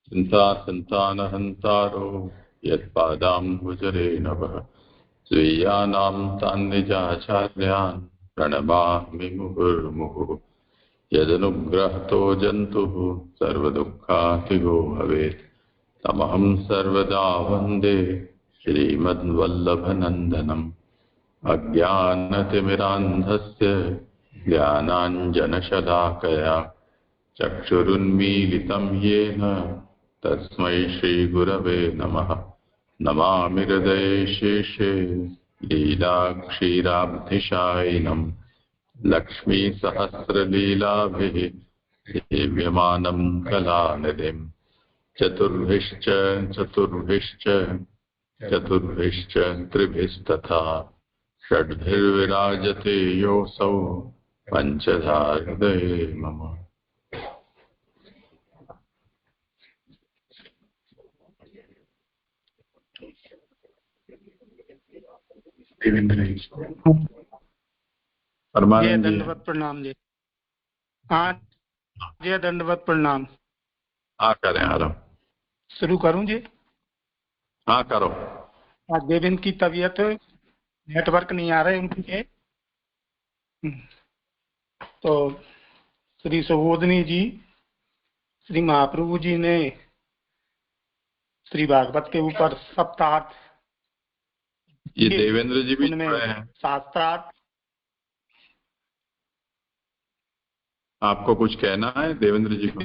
चिन्तासन्तानहन्तारो यत्पादाम्बुजरे नभः स्वीयानां तान्निजाचार्यान् प्रणमामि मुहुर्मुहुः यदनुग्रहतो जन्तुः सर्वदुःखातिगो भवेत् तमहं सर्वदा वन्दे श्रीमद्वल्लभनन्दनम् अज्ञानतिमिरान्धस्य ज्ञानाञ्जनशलाकया चक्षुरुन्मीलितं येन तस्मै श्रीगुरवे नमः। नमामि हृदये शेषे लीलाक्षीराब्धिशायिनं लक्ष्मीसहस्रलीलाभिः सेव्यमानं कलानिधिं चतुर्भिश्च त्रिभिस्तथा षड्भिर्विराजते योऽसौ पञ्चधा हृदये मम। जय दंडवत प्रणाम जी। हाँ जय दंडवत प्रणाम। हाँ करें आराम। शुरू करूं जी? हाँ करो। आज देवेंद्र की तबीयत नेटवर्क नहीं आ रहे उनके, तो श्री सुबोधनी जी श्री महाप्रभु जी ने श्री भागवत के ऊपर सप्ताह, ये देवेंद्र जी भी उनमें शास्त्रार्थ। आपको कुछ कहना है देवेंद्र जी को?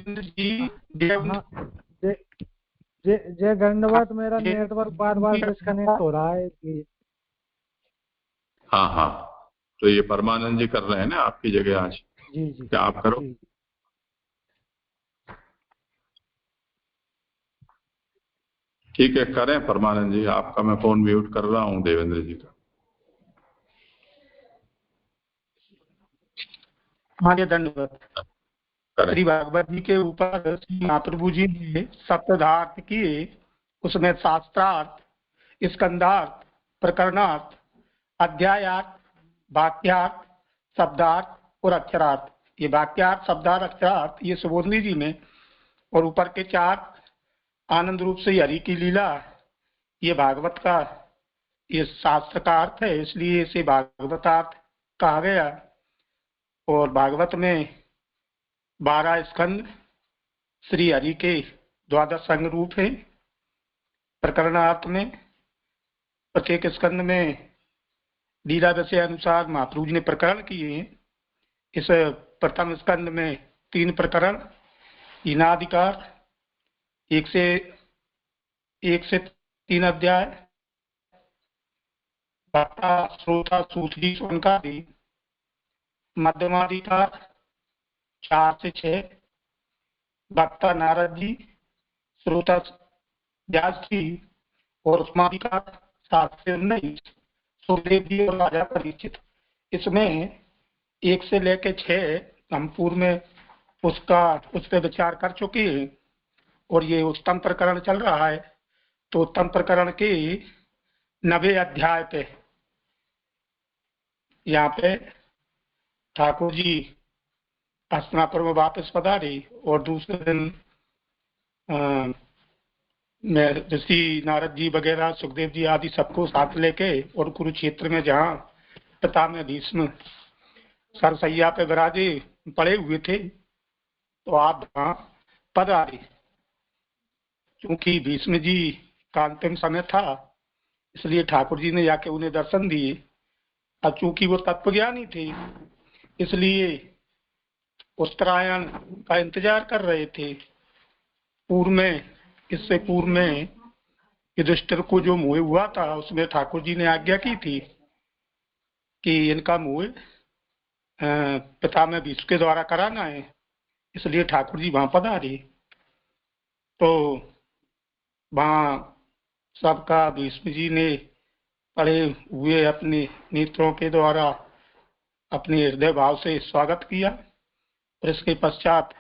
जय दंडवत। मेरा नेटवर्क बार बार डिस्कनेक्ट हो रहा है। हाँ हाँ, तो ये परमानंद जी कर रहे हैं ना आपकी जगह आज? जी जी। क्या आप करो? ठीक है करें परमानंद जी। आपका मैं फोन म्यूट कर रहा हूँ देवेंद्र जी का। हाँ जय दंडवत। श्री भागवत जी के ऊपर श्री महाप्रभु जी ने सप्तार्थ किए, उसमें शास्त्रार्थ, स्कंदार्थ, प्रकरणार्थ, अध्यायार्थ, वाक्यार्थ, शब्दार्थ और अक्षरार्थ। ये वाक्यार्थ, शब्दार्थ, अक्षरार्थ ये सुबोधनी जी में, और ऊपर के चार आनंद रूप से हरि की लीला, ये भागवत का ये शास्त्र का अर्थ है, इसलिए इसे भागवतार्थ कहा गया। और भागवत में 12 स्कंद श्री हरि के 12 अंग रूप है। प्रकरणार्थ में प्रत्येक स्कंद में लीला विषय अनुसार महाप्रभु जी ने प्रकरण किए हैं। इस प्रथम स्कंद में 3 प्रकरण, हीनाधिकार, 1 से 3 अध्याय, भक्ता श्रोता सूत्री स्वनकादि, मध्यमाधिकार 4 से 6, भक्ता नारद जी, श्रोता व्यास जी, और उत्तमाधिकार 7 से 19, सुखदेव जी और राजा परीक्षित। इसमें 1 से लेकर 6 हम पूर्व में उस पर विचार कर चुके हैं, और ये उत्तम प्रकरण चल रहा है। तो उत्तम प्रकरण के 90 अध्याय पे यहाँ पे ठाकुर जी हस्तिनापुर में वापस पधारे, और दूसरे दिन ऋषि नारद जी वगैरह सुखदेव जी आदि सबको साथ लेके, और कुरुक्षेत्र में जहाँ पिता में भीष्म सरसैया पे विराजे पड़े हुए थे, तो आप वहाँ पधारे। क्योंकि भीष्म जी का अंतिम समय था, इसलिए ठाकुर जी ने जाके उन्हें दर्शन दिए। अब चूंकि वो तत्वज्ञानी थे, इसलिए उत्तरायण का इंतजार कर रहे थे। इससे पूर्व में युधिष्ठिर को जो मोह हुआ था, उसमें ठाकुर जी ने आज्ञा की थी कि इनका मोह पिता में भीष्म के द्वारा कराना है, इसलिए ठाकुर जी वहां पधारे। तो वहां सबका भीष्म जी ने पड़े हुए अपने नेत्रों के द्वारा अपने हृदय भाव से स्वागत किया। और इसके पश्चात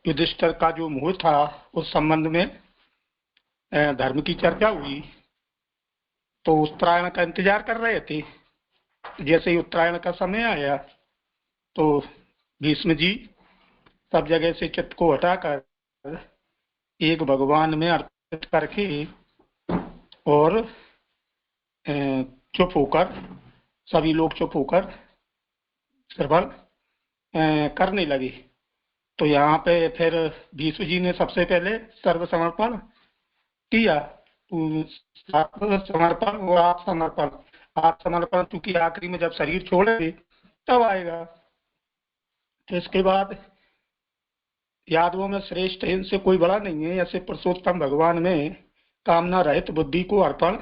युधिष्ठिर का जो मोह था, उस संबंध में धर्म की चर्चा हुई। तो उत्तरायण का इंतजार कर रहे थे। जैसे ही उत्तरायण का समय आया, तो भीष्म जी सब जगह से चित्त को हटाकर एक भगवान में अर्पित करके और चुप होकर, सभी लोग चुप होकर श्रवण करने लगे। तो यहाँ पे फिर भीष्म जी ने सबसे पहले सर्वसमर्पण किया। समर्पण और आत्मसमर्पण, आत्मसमर्पण चूंकि आखिरी में जब शरीर छोड़ेंगे तब आएगा। तो इसके बाद यादवों में श्रेष्ठ इनसे कोई बड़ा नहीं है, ऐसे पुरुषोत्तम भगवान में कामना रहित बुद्धि को अर्पण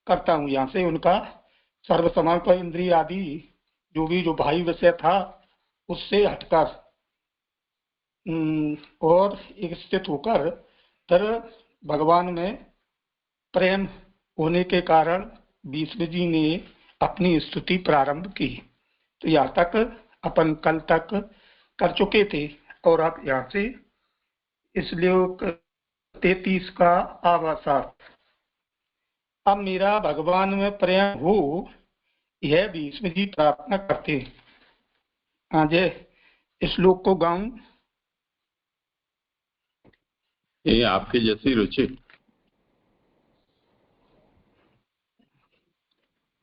करता हूँ। यहाँ से उनका सर्वसमर्पण इंद्रिय आदि जो भाई विषय था उससे हटकर और एक स्थित होकर फिर भगवान में प्रेम होने के कारण भीष्म जी ने अपनी स्तुति प्रारंभ की। तो यहाँ तक अपन कल तक कर चुके थे और अब यहाँ से इस श्लोक 33 का आवासार्थ। अब मेरा भगवान में प्रेम हो, यह भीष्म जी प्रार्थना करते। आज श्लोक को गाऊं? ये आपकी जैसी रुचि।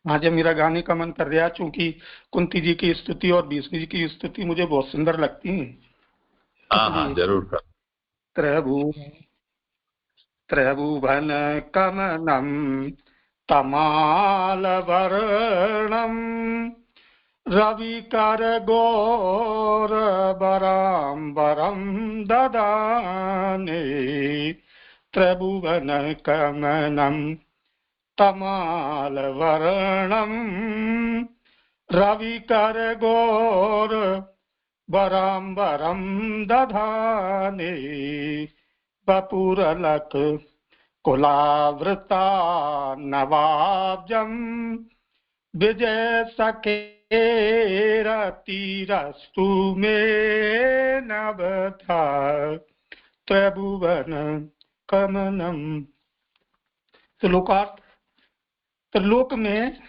आज मेरा गाने का मन कर रहा, चूंकि कुंती जी की स्तुति और भीष्म जी की स्तुति मुझे बहुत सुंदर लगती है। हाँ, जरूर कर। त्रिभुवन कमनम तमाल वर्णम रविकर गौर बराम्बरम ददाने। त्रिभुवन कमनम तमाल वर्णम रविकर गौर बराम्बरम दधाने। वपुरलक कुलावृता नवाब्जम विजय सखेरतिरस्तु मे नवथा त्रिभुवन कमनम। श्लोकार्थ। त्रिलोक में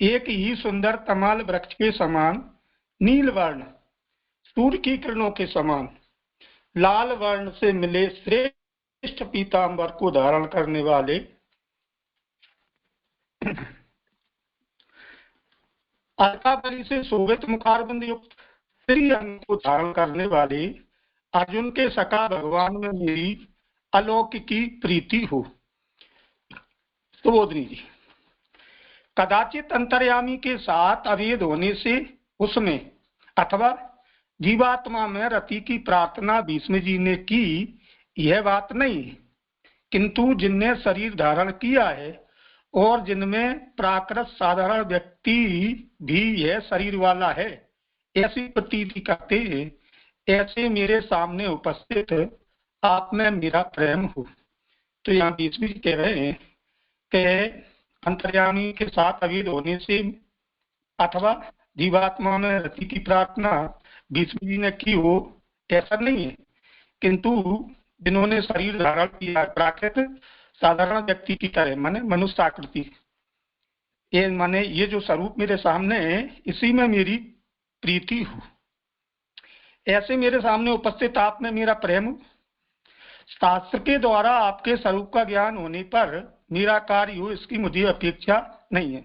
एक ही सुंदर तमाल वृक्ष के समान, नील वर्ण सूर्य की किरणों के समान, लाल वर्ण से मिले श्रेष्ठ पीतांबर को धारण करने वाले, अलकाबली से शोभित मुखारबंद युक्त श्री अंग को धारण करने वाले अर्जुन के सखा भगवान में मेरी अलौकिकी प्रीति हो। सुबोधनी जी, कदाचित अंतर्यामी के साथ अभेद होने से उसमें अथवा जीवात्मा में रति की प्रार्थना भीष्म जी ने की, यह बात नहीं है। किंतु जिनने शरीर धारण किया है और जिनमें प्राकृत साधारण व्यक्ति भी यह शरीर वाला है, ऐसी प्रतीति करते हैं, ऐसे मेरे सामने उपस्थित आप में मेरा प्रेम हो। तो यहाँ भीष्म जी कह रहे हैं कि अंतर्यामी के साथ अभेद होने से अथवा जीवात्मा में रति की प्रार्थना भीष्म जी ने की हो, ऐसा नहीं है। किंतु जिन्होंने शरीर धारण किया प्राकृत साधारण व्यक्ति की तरह, माने मनुष्य आकृति, ये माने ये जो स्वरूप मेरे सामने है, इसी में मेरी प्रीति हो, ऐसे मेरे सामने उपस्थित आप में मेरा प्रेम। शास्त्र के द्वारा आपके स्वरूप का ज्ञान होने पर मेरा कार्य हो, इसकी मुझे अपेक्षा नहीं है।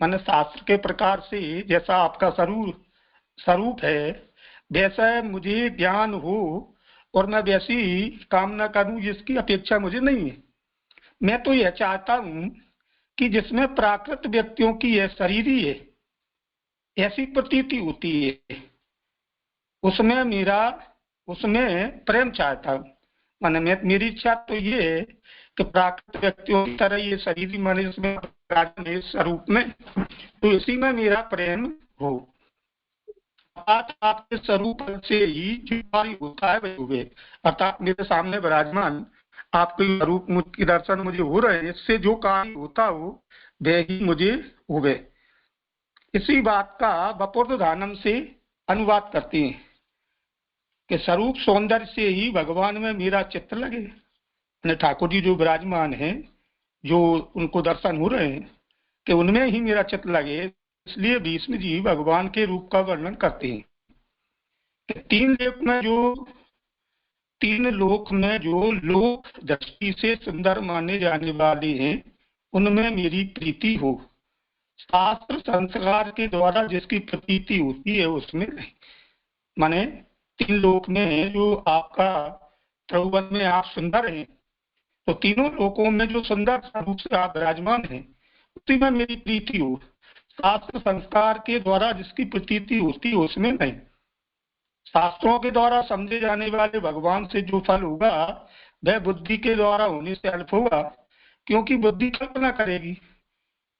माने शास्त्र के प्रकार से जैसा आपका स्वरूप है वैसा मुझे ज्ञान हो और मैं वैसी कामना करूं, जिसकी अपेक्षा मुझे नहीं है। मैं तो यह चाहता हूं कि जिसमें प्राकृत व्यक्तियों की यह शरीर ही है, ऐसी प्रतीति होती है, उसमें प्रेम चाहता हूं। माने मेरी इच्छा तो ये है कि प्राकृत व्यक्तियों की तरह ये शरीर माने इसमें स्वरूप में, तो इसी में मेरा प्रेम हो। आपके स्वरूप से ही जो कार्य होता है वही हुए, अर्थात मेरे सामने विराजमान आपके स्वरूप के दर्शन मुझे हो रहे हैं, इससे जो कार्य होता हो वह ही मुझे हुए। इसी बात का वपुर्धानम से अनुवाद करते हैं कि स्वरूप सौंदर्य से ही भगवान में मेरा चित्त लगे। ठाकुर जी जो विराजमान हैं, जो उनको दर्शन हो रहे हैं, कि उनमें ही मेरा चित्त लगे। इसलिए भीष्म जी भगवान के रूप का वर्णन करते हैं कि 3 लेख में जो तीन लोक में जो लोक दृष्टि से सुंदर माने जाने वाले हैं उनमें मेरी प्रीति हो, शास्त्र संस्कार के द्वारा जिसकी प्रतीति होती है उसमें नहीं। माने तीन लोक में जो आपका त्रिभुवन में आप सुंदर हैं, तो तीनों लोकों में जो सुंदर स्वरूप से आप विराजमान हैं उसी में मेरी प्रीति हो, शास्त्र संस्कार के द्वारा जिसकी प्रतीति होती है उसमें नहीं। शास्त्रों के द्वारा समझे जाने वाले भगवान से जो फल होगा वह बुद्धि के द्वारा होने से अल्प होगा, क्योंकि बुद्धि कल्पना करेगी,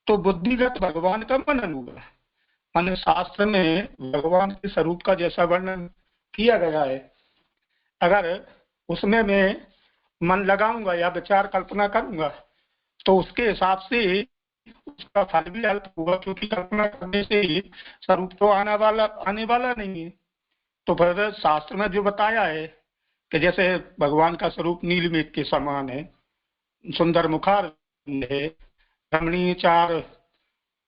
तो बुद्धिगत भगवान का मनन होगा। माने शास्त्र में भगवान के स्वरूप का जैसा वर्णन किया गया है, अगर उसमें मैं मन लगाऊंगा या विचार कल्पना करूंगा तो उसके हिसाब से उसका फल भी अल्प होगा, क्योंकि कल्पना करने से स्वरूप तो आने वाला नहीं है। तो फिर शास्त्र में जो बताया है कि जैसे भगवान का स्वरूप नीलमेघ के समान है, सुंदर मुखार है, रमणीय चार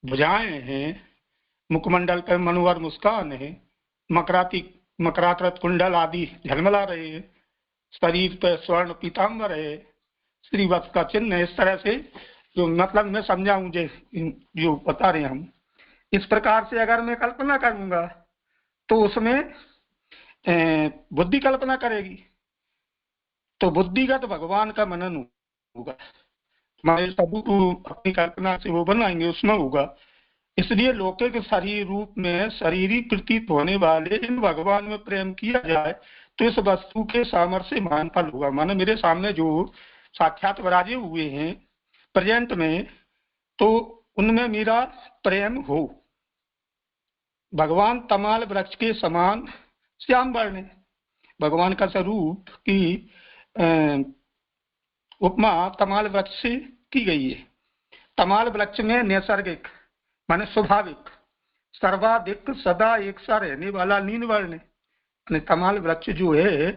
भुजाएं हैं, मुखमंडल पर मनोहर मुस्कान है, मकराकृत कुंडल आदि झलमला रहे हैं, शरीर पर स्वर्ण पीताम्बर है, श्रीवत्स का चिन्ह है। इस तरह से जो मतलब मैं समझाऊं जो बता रहे हैं हम, इस प्रकार से अगर मैं कल्पना करूंगा तो उसमें बुद्धि कल्पना करेगी, तो बुद्धिगत भगवान का मनन होगा। हमारे स्वरूप अपनी कल्पना से वो बनाएंगे उसमें होगा। इसलिए लौकिक शरीर रूप में शरीरी प्रतीत होने वाले इन भगवान में प्रेम किया जाए तो इस वस्तु के सामर्थ्य मान फल होगा। माने मेरे सामने जो साक्षात विराजे हुए हैं प्रेजेंट में, तो उनमें मेरा प्रेम हो। भगवान तमाल वृक्ष के समान श्याम वर्ण है। भगवान का स्वरूप की उपमा तमाल वृक्ष से की गई है। तमाल वृक्ष में नैसर्गिक माने स्वाभाविक सर्वाधिक सदा एक सा रहने वाला नील वर्ण है। तमाल वृक्ष जो है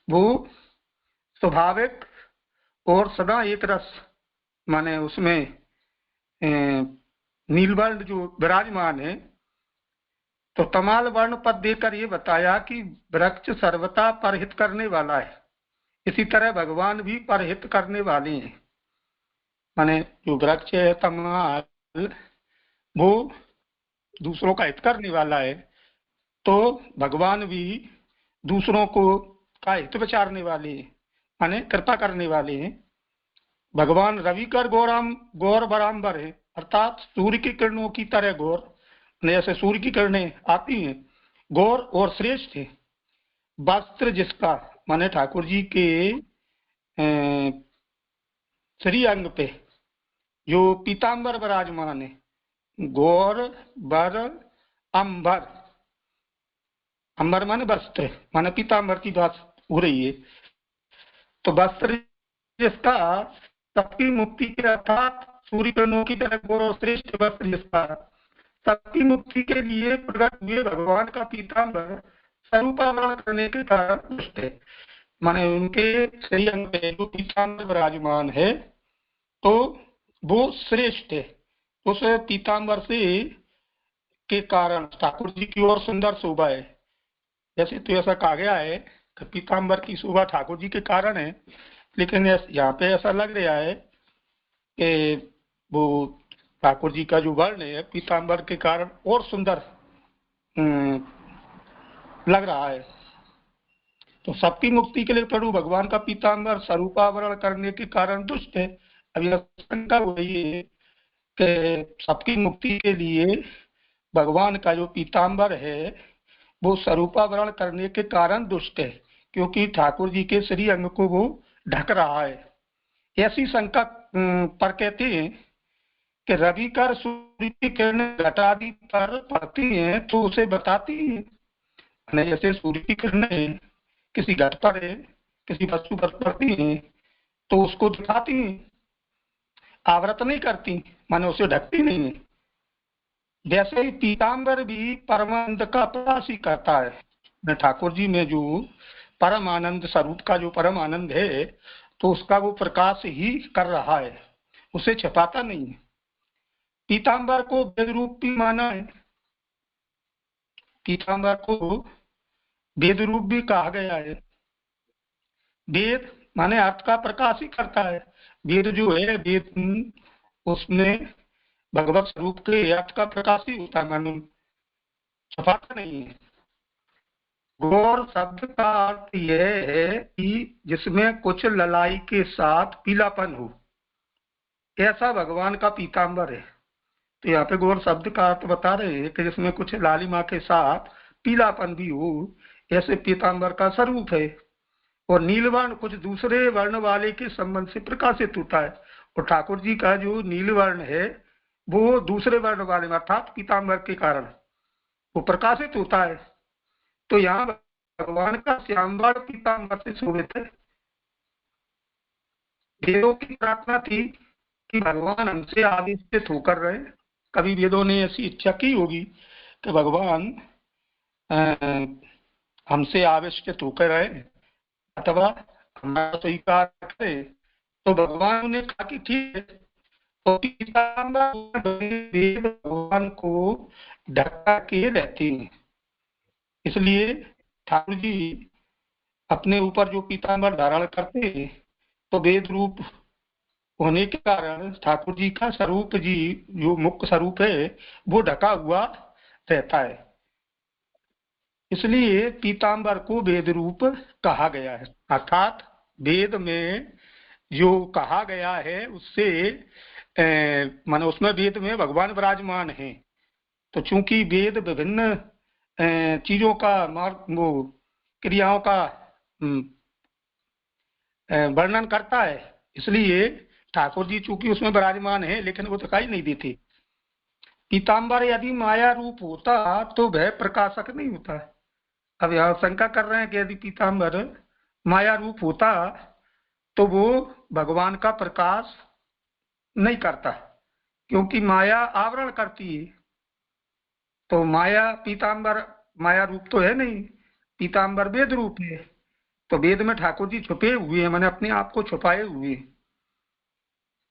वो स्वाभाविक और सदा एक रस माने उसमें नीलवर्ण जो विराजमान है। तो तमाल वर्ण पद देकर ये बताया कि वृक्ष सर्वथा परहित करने वाला है, इसी तरह भगवान भी परहित करने वाले हैं। माने जो वृक्ष है तमाल वो दूसरों का हित करने वाला है, तो भगवान भी दूसरों को का हित विचारने वाले हैं, माने कृपा करने वाले हैं। भगवान रविकर गौर बराम्बर है, अर्थात सूर्य की किरणों की तरह गौर, जैसे सूर्य की किरणें आती हैं, गौर और श्रेष्ठ है। वस्त्र जिसका माने ठाकुर जी के श्री अंग पे जो पीताम्बर विराजमान है, गौर बर अंबर, अंबर माने वस्त्र माने पीताम्बर की बात हो रही है। तो वस्त्र जिसका सबकी मुक्ति के अर्थात सूर्य किरणों की तरह गौर और श्रेष्ठ वस्त्र जिसका सबकी मुक्ति के लिए प्रकट हुए भगवान का पीताम्बर स्वरूपावरण करने के कारण दुष्ट है। माने उनके श्री अंग पे जो पीताम्बर विराजमान है तो वो श्रेष्ठ है। उस पीताम्बर से के कारण ठाकुर जी की और सुंदर शोभा है। जैसे तो ऐसा कहा गया है कि पीताम्बर की शोभा ठाकुर जी के कारण है, लेकिन यहाँ पे ऐसा लग रहा है कि वो ठाकुर जी का जो वर्ण है पीताम्बर के कारण और सुंदर लग रहा है। तो सबकी मुक्ति के लिए प्रभु भगवान का पीताम्बर स्वरूपावरण करने के कारण दुष्ट है। अब यह शंका हो रही है कि सबकी मुक्ति के लिए भगवान का जो पीताम्बर है वो स्वरूपावरण करने के कारण दुष्ट है, क्योंकि ठाकुर जी के श्री अंग को वो ढक रहा है। ऐसी शंका पर कहते हैं कि रवि कर सूर्य की किरणें घटादि पर पड़ती हैं तो उसे बताती हैं। जैसे सूर्य की किरणें किसी घट पर है, किसी वस्तु पर पड़ती हैं तो उसको दिखाती हैं, आवृत नहीं करती, माने उसे ढकती नहीं है। वैसे ही पीताम्बर भी परमानंद का प्रकाश ही करता है। ठाकुर जी में जो परम आनंद स्वरूप का जो परम आनंद है तो उसका वो प्रकाश ही कर रहा है, उसे छिपाता नहीं है। पीताम्बर को वेद रूप भी माना है, पीताम्बर को वेद रूप भी कहा गया है। वेद माने अर्थ का प्रकाश ही करता है। वेद जो है, वेद उसमें भगवत स्वरूप के अर्थ का प्रकाश ही होता है, मानो छपाता नहीं है। गौर शब्द का अर्थ यह है कि जिसमें कुछ ललाई के साथ पीलापन हो, ऐसा भगवान का पीताम्बर है। तो यहाँ पे गौर शब्द का अर्थ बता रहे हैं कि जिसमें कुछ लालिमा के साथ पीलापन भी हो, ऐसे पीताम्बर का स्वरूप है। और नीलवर्ण कुछ दूसरे वर्ण वाले के संबंध से प्रकाशित होता है, और ठाकुर जी का जो नीलवर्ण है वो दूसरे वर्ण वाले अर्थात पीताम्बर के कारण वो प्रकाशित होता है। तो यहाँ भगवान का श्यामवर्ण पीताम्बर से शोभित है। वेदों की प्रार्थना थी कि भगवान हमसे आविष्कृत होकर रहे। कभी वेदों ने ऐसी इच्छा की होगी कि भगवान हमसे आविष्कृत होकर रहे अथवा हमारा स्वीकार करे, तो भगवान ने कहा कि ठीक है। तो वेद भगवान को ढका के रहते हैं, इसलिए ठाकुर जी अपने ऊपर जो पीताम्बर धारण करते हैं तो वेद रूप होने के कारण ठाकुर जी का स्वरूप जी जो मुख्य स्वरूप है वो ढका हुआ रहता है, इसलिए पीताम्बर को वेद रूप कहा गया है। अर्थात वेद में जो कहा गया है उससे माने उसमें वेद में भगवान विराजमान है। तो चूंकि वेद विभिन्न चीजों का मार्ग वो क्रियाओं का वर्णन करता है, इसलिए ठाकुर जी चूंकि उसमें विराजमान है लेकिन वो दिखाई नहीं देते। पीताम्बर यदि माया रूप होता तो वह प्रकाशक नहीं होता। अब यहाँ शंका कर रहे हैं कि यदि पीताम्बर माया रूप होता तो वो भगवान का प्रकाश नहीं करता, क्योंकि माया आवरण करती है। तो माया पीताम्बर माया रूप तो है नहीं, पीताम्बर वेद रूप है। तो वेद में ठाकुर जी छुपे हुए हैं, मैंने अपने आप को छुपाए हुए।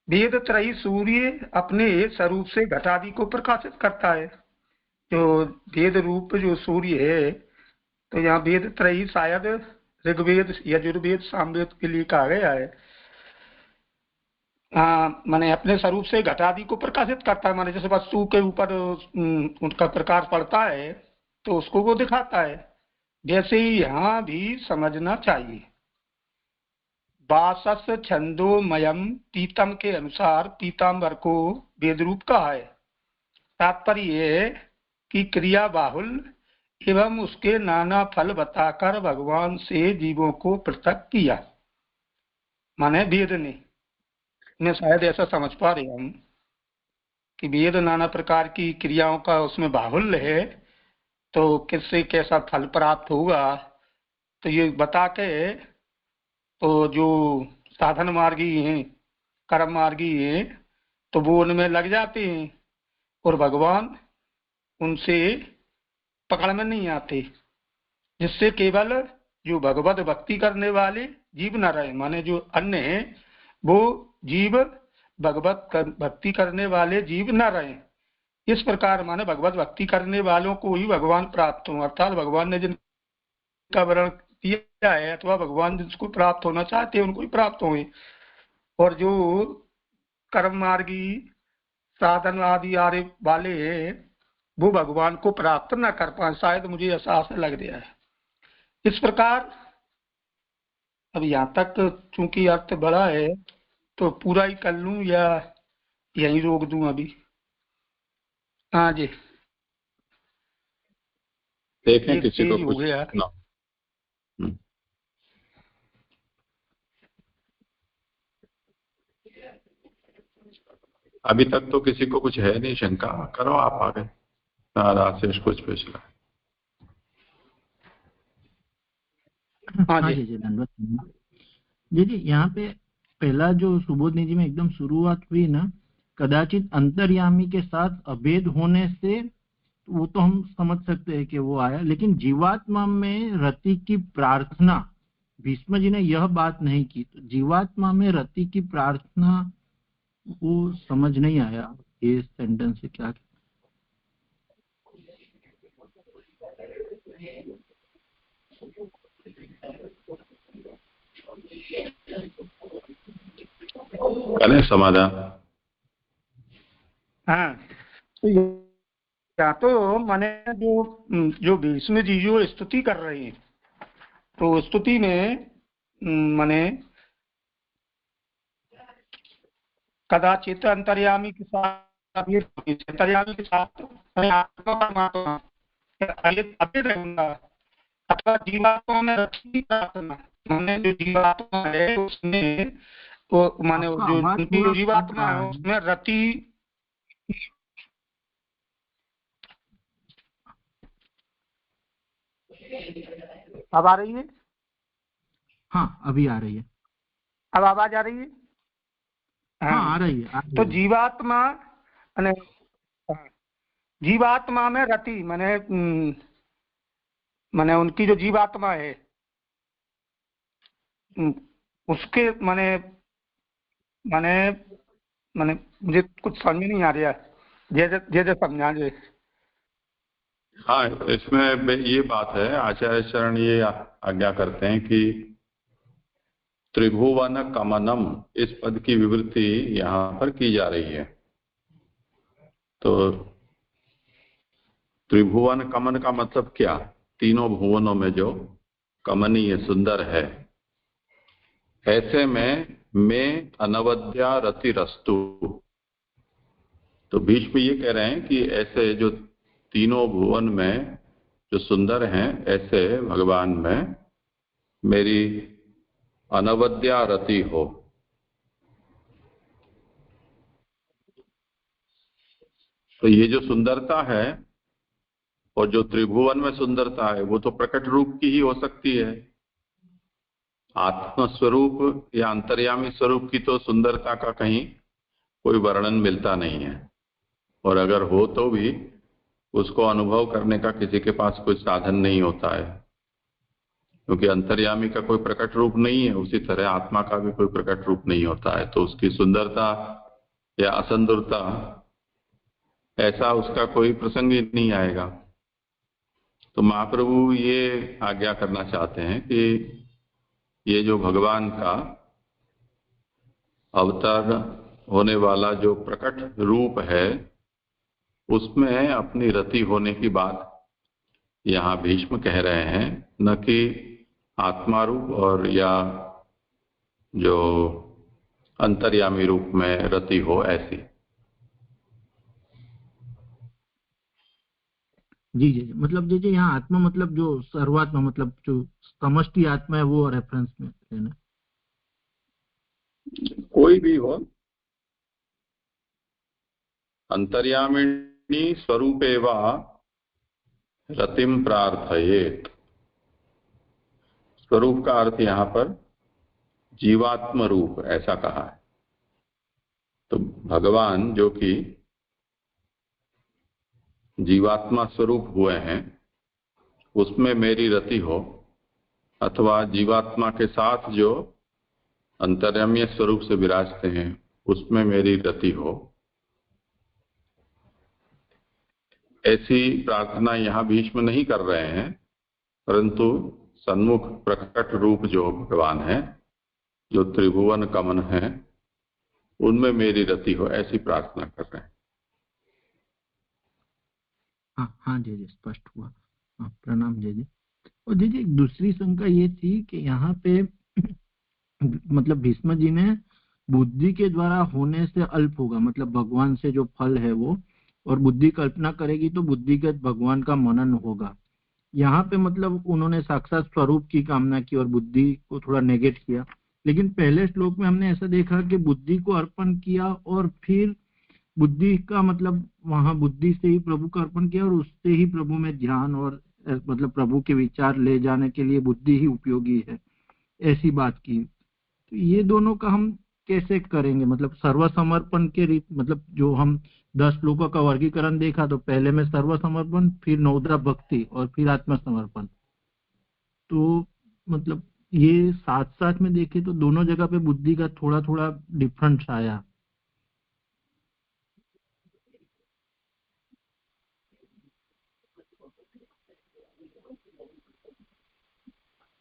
वेद त्रयी सूर्य अपने स्वरूप से घटादि को प्रकाशित करता है। जो वेद रूप जो सूर्य है, तो यहाँ वेद त्रयी शायद ऋग्वेद यजुर्वेद सामवेद के लिए कहा गया है। माने अपने स्वरूप से घटादि को प्रकाशित करता है, माने जैसे वस्तु के ऊपर उनका प्रकाश पड़ता है तो उसको वो दिखाता है, जैसे ही यहाँ भी समझना चाहिए। वासस छंदोमयम पीतम के अनुसार पीताम्बर को वेद रूप कहा है। तात्पर्य ये कि क्रिया बाहुल एवं उसके नाना फल बताकर भगवान से जीवों को पृथक किया, माने वेद ने शायद ऐसा समझ पा रहे हम कि वेद नाना प्रकार की क्रियाओं का उसमें बाहुल्य है, तो किससे कैसा फल प्राप्त होगा तो ये बता के तो जो साधन मार्गी हैं कर्म मार्गी हैं तो वो उनमें लग जाते हैं और भगवान उनसे पकड़ में नहीं आते, जिससे केवल जो भगवत भक्ति करने वाले जीव न रहे, माने जो अन्य हैं वो जीव भगवत भक्ति करने वाले जीव न रहे। इस प्रकार माने भगवत भक्ति करने वालों को ही भगवान प्राप्त हो, अर्थात भगवान ने जिनका वर्णन किया है अथवा भगवान जिसको प्राप्त होना चाहते हैं उनको ही प्राप्त होंगे, और जो कर्म मार्गी साधन आदि आरे वाले हैं वो भगवान को प्राप्त न कर पाए, शायद मुझे ऐसा आशा लग रहा है। इस प्रकार अब यहाँ तक चूंकि अर्थ बड़ा है तो पूरा ही कर लूं या यहीं रोक दूं अभी? हाँ जी, देखें किसी को हो कुछ गया। अभी तक तो किसी को कुछ है नहीं, शंका करो आप आगे। आशीष कुछ पिछला। हाँ जी धन्यवाद जी। यहाँ पे पहला जो सुबोधनी जी में एकदम शुरुआत हुई ना, कदाचित अंतर्यामी के साथ अभेद होने से वो तो हम समझ सकते हैं कि वो आया, लेकिन जीवात्मा में रति की प्रार्थना, भीष्म जी ने यह बात नहीं की, तो जीवात्मा में रति की प्रार्थना वो समझ नहीं आया ये सेंटेंस से क्या। करें समाधान? हाँ, तो या तो माने जो भीष्म जी जो स्तुति कर रहे हैं, तो स्तुति में माने कदाचित अंतर्यामी के साथ, अंतर्यामी के साथ आत्मा परमात्मा अभेद रहूंगा, अथवा जीवात्मा में रखी प्रार्थना, माने जो जीवात्मा है उसमें वो माने जो उनकी जो जीवात्मा है उसमें रति। अब आ रही है? हाँ अभी आ रही है। अब आवाज आ रही है? हाँ आ रही है। तो जीवात्मा जीवात्मा में रति माने उनकी जो जीवात्मा है उसके माने माने माने मुझे कुछ समझ में नहीं आ रहा, जैसे समझा जे। हाँ, इसमें ये बात है, आचार्य चरण ये आज्ञा करते हैं कि त्रिभुवन कमनम, इस पद की विवृत्ति यहाँ पर की जा रही है। तो त्रिभुवन कमन का मतलब क्या? तीनों भुवनों में जो कमनीय सुंदर है, ऐसे में मैं अनवद्या रतिरस्तु। तो भीष्म ये कह रहे हैं कि ऐसे जो तीनों भुवन में जो सुंदर हैं, ऐसे भगवान में मेरी अनवद्या रति हो। तो ये जो सुंदरता है और जो त्रिभुवन में सुंदरता है, वो तो प्रकट रूप की ही हो सकती है। आत्मस्वरूप या अंतर्यामी स्वरूप की तो सुंदरता का कहीं कोई वर्णन मिलता नहीं है, और अगर हो तो भी उसको अनुभव करने का किसी के पास कोई साधन नहीं होता है, क्योंकि अंतर्यामी का कोई प्रकट रूप नहीं है। उसी तरह आत्मा का भी कोई प्रकट रूप नहीं होता है, तो उसकी सुंदरता या असुंदरता ऐसा उसका कोई प्रसंग ही नहीं आएगा। तो महाप्रभु ये आज्ञा करना चाहते हैं कि ये जो भगवान का अवतार होने वाला जो प्रकट रूप है, उसमें अपनी रति होने की बात यहाँ भीष्म कह रहे हैं, न कि आत्मा रूप और या जो अंतर्यामी रूप में रति हो ऐसी। जी जी, मतलब जी यहाँ आत्मा मतलब जो सर्वात्मा, मतलब जो समष्टि आत्मा है, वो रेफरेंस में है ना? कोई भी हो, अंतर्यामिनी स्वरूपेवा रतिम प्रार्थयेत। स्वरूप का अर्थ यहाँ पर जीवात्म रूप ऐसा कहा है। तो भगवान जो कि जीवात्मा स्वरूप हुए हैं, उसमें मेरी रति हो, अथवा जीवात्मा के साथ जो अंतर्यामी स्वरूप से विराजते हैं उसमें मेरी रति हो, ऐसी प्रार्थना यहाँ भीष्म नहीं कर रहे हैं, परंतु सन्मुख प्रकट रूप जो भगवान है, जो त्रिभुवन कमन है, उनमें मेरी रति हो, ऐसी प्रार्थना कर रहे हैं। हाँ हाँ जी जी, स्पष्ट हुआ। हाँ, प्रणाम जी जी। और जी जी, एक दूसरी शंका ये थी कि यहाँ पे मतलब भीष्म जी ने बुद्धि के द्वारा होने से अल्प होगा, मतलब भगवान से जो फल है वो, और बुद्धि कल्पना करेगी तो बुद्धिगत भगवान का मनन होगा। यहाँ पे मतलब उन्होंने साक्षात स्वरूप की कामना की और बुद्धि को थोड़ा नेगेट किया। लेकिन पहले श्लोक में हमने ऐसा देखा कि बुद्धि को अर्पण किया और फिर बुद्धि का मतलब वहां बुद्धि से ही प्रभु का अर्पण किया और उससे ही प्रभु में ध्यान और मतलब प्रभु के विचार ले जाने के लिए बुद्धि ही उपयोगी है, ऐसी बात की। तो ये दोनों का हम कैसे करेंगे? मतलब सर्वसमर्पण के रीत, मतलब जो हम 10 श्लोकों का वर्गीकरण देखा, तो पहले में सर्वसमर्पण, फिर नवद्रा भक्ति और फिर आत्मसमर्पण। तो मतलब ये साथ साथ में देखे तो दोनों जगह पे बुद्धि का थोड़ा थोड़ा डिफरेंस आया।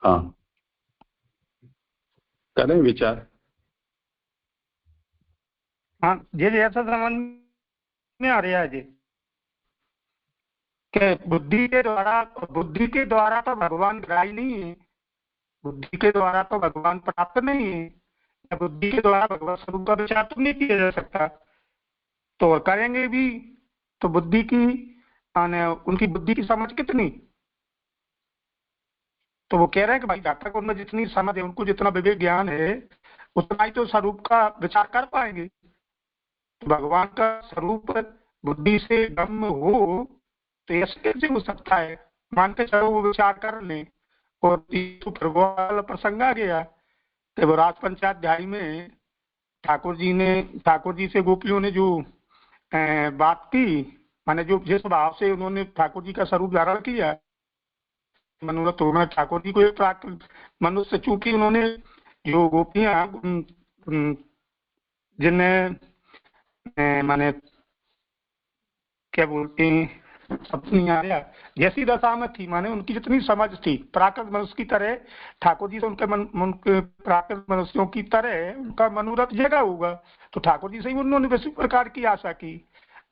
हाँ, करें विचार। हाँ जी जी, ऐसा समझ में आ रहा है जी कि बुद्धि के द्वारा तो भगवान ग्राही नहीं है, बुद्धि के द्वारा तो भगवान प्राप्त नहीं है, या बुद्धि के द्वारा भगवत स्वरूप का विचार तो नहीं किया जा सकता। तो और करेंगे भी तो बुद्धि की उनकी बुद्धि की समझ कितनी, तो वो कह रहे हैं कि भाई जब तक उनमें जितनी समझ है, उनको जितना विवेक ज्ञान है, उतना ही तो स्वरूप का विचार कर पाएंगे। तो भगवान का स्वरूप बुद्धि से गम्य हो तो ऐसे कैसे हो सकता है? मान के चलो वो विचार कर लें, और फिर वो वाला प्रसंग आ गया कि वो राज पंचाध्याय में ठाकुर जी से गोपियों ने जो बात की, माने जो जिस भाव से उन्होंने ठाकुर जी का स्वरूप धारण किया, मनोरथ होना ठाकुर जी को एक मनुष्य, चूंकि उन्होंने जो गोपियां जिन्हें माने क्या बोलते हैं, अपनी आया जैसी दशा में थी, माने उनकी जितनी समझ थी प्राकृत मनुष्य की तरह, ठाकुर जी से उनके प्राकृत मनुष्यों की तरह उनका मनोरथ जगा होगा, तो ठाकुर जी से ही उन्होंने इसी प्रकार की आशा की।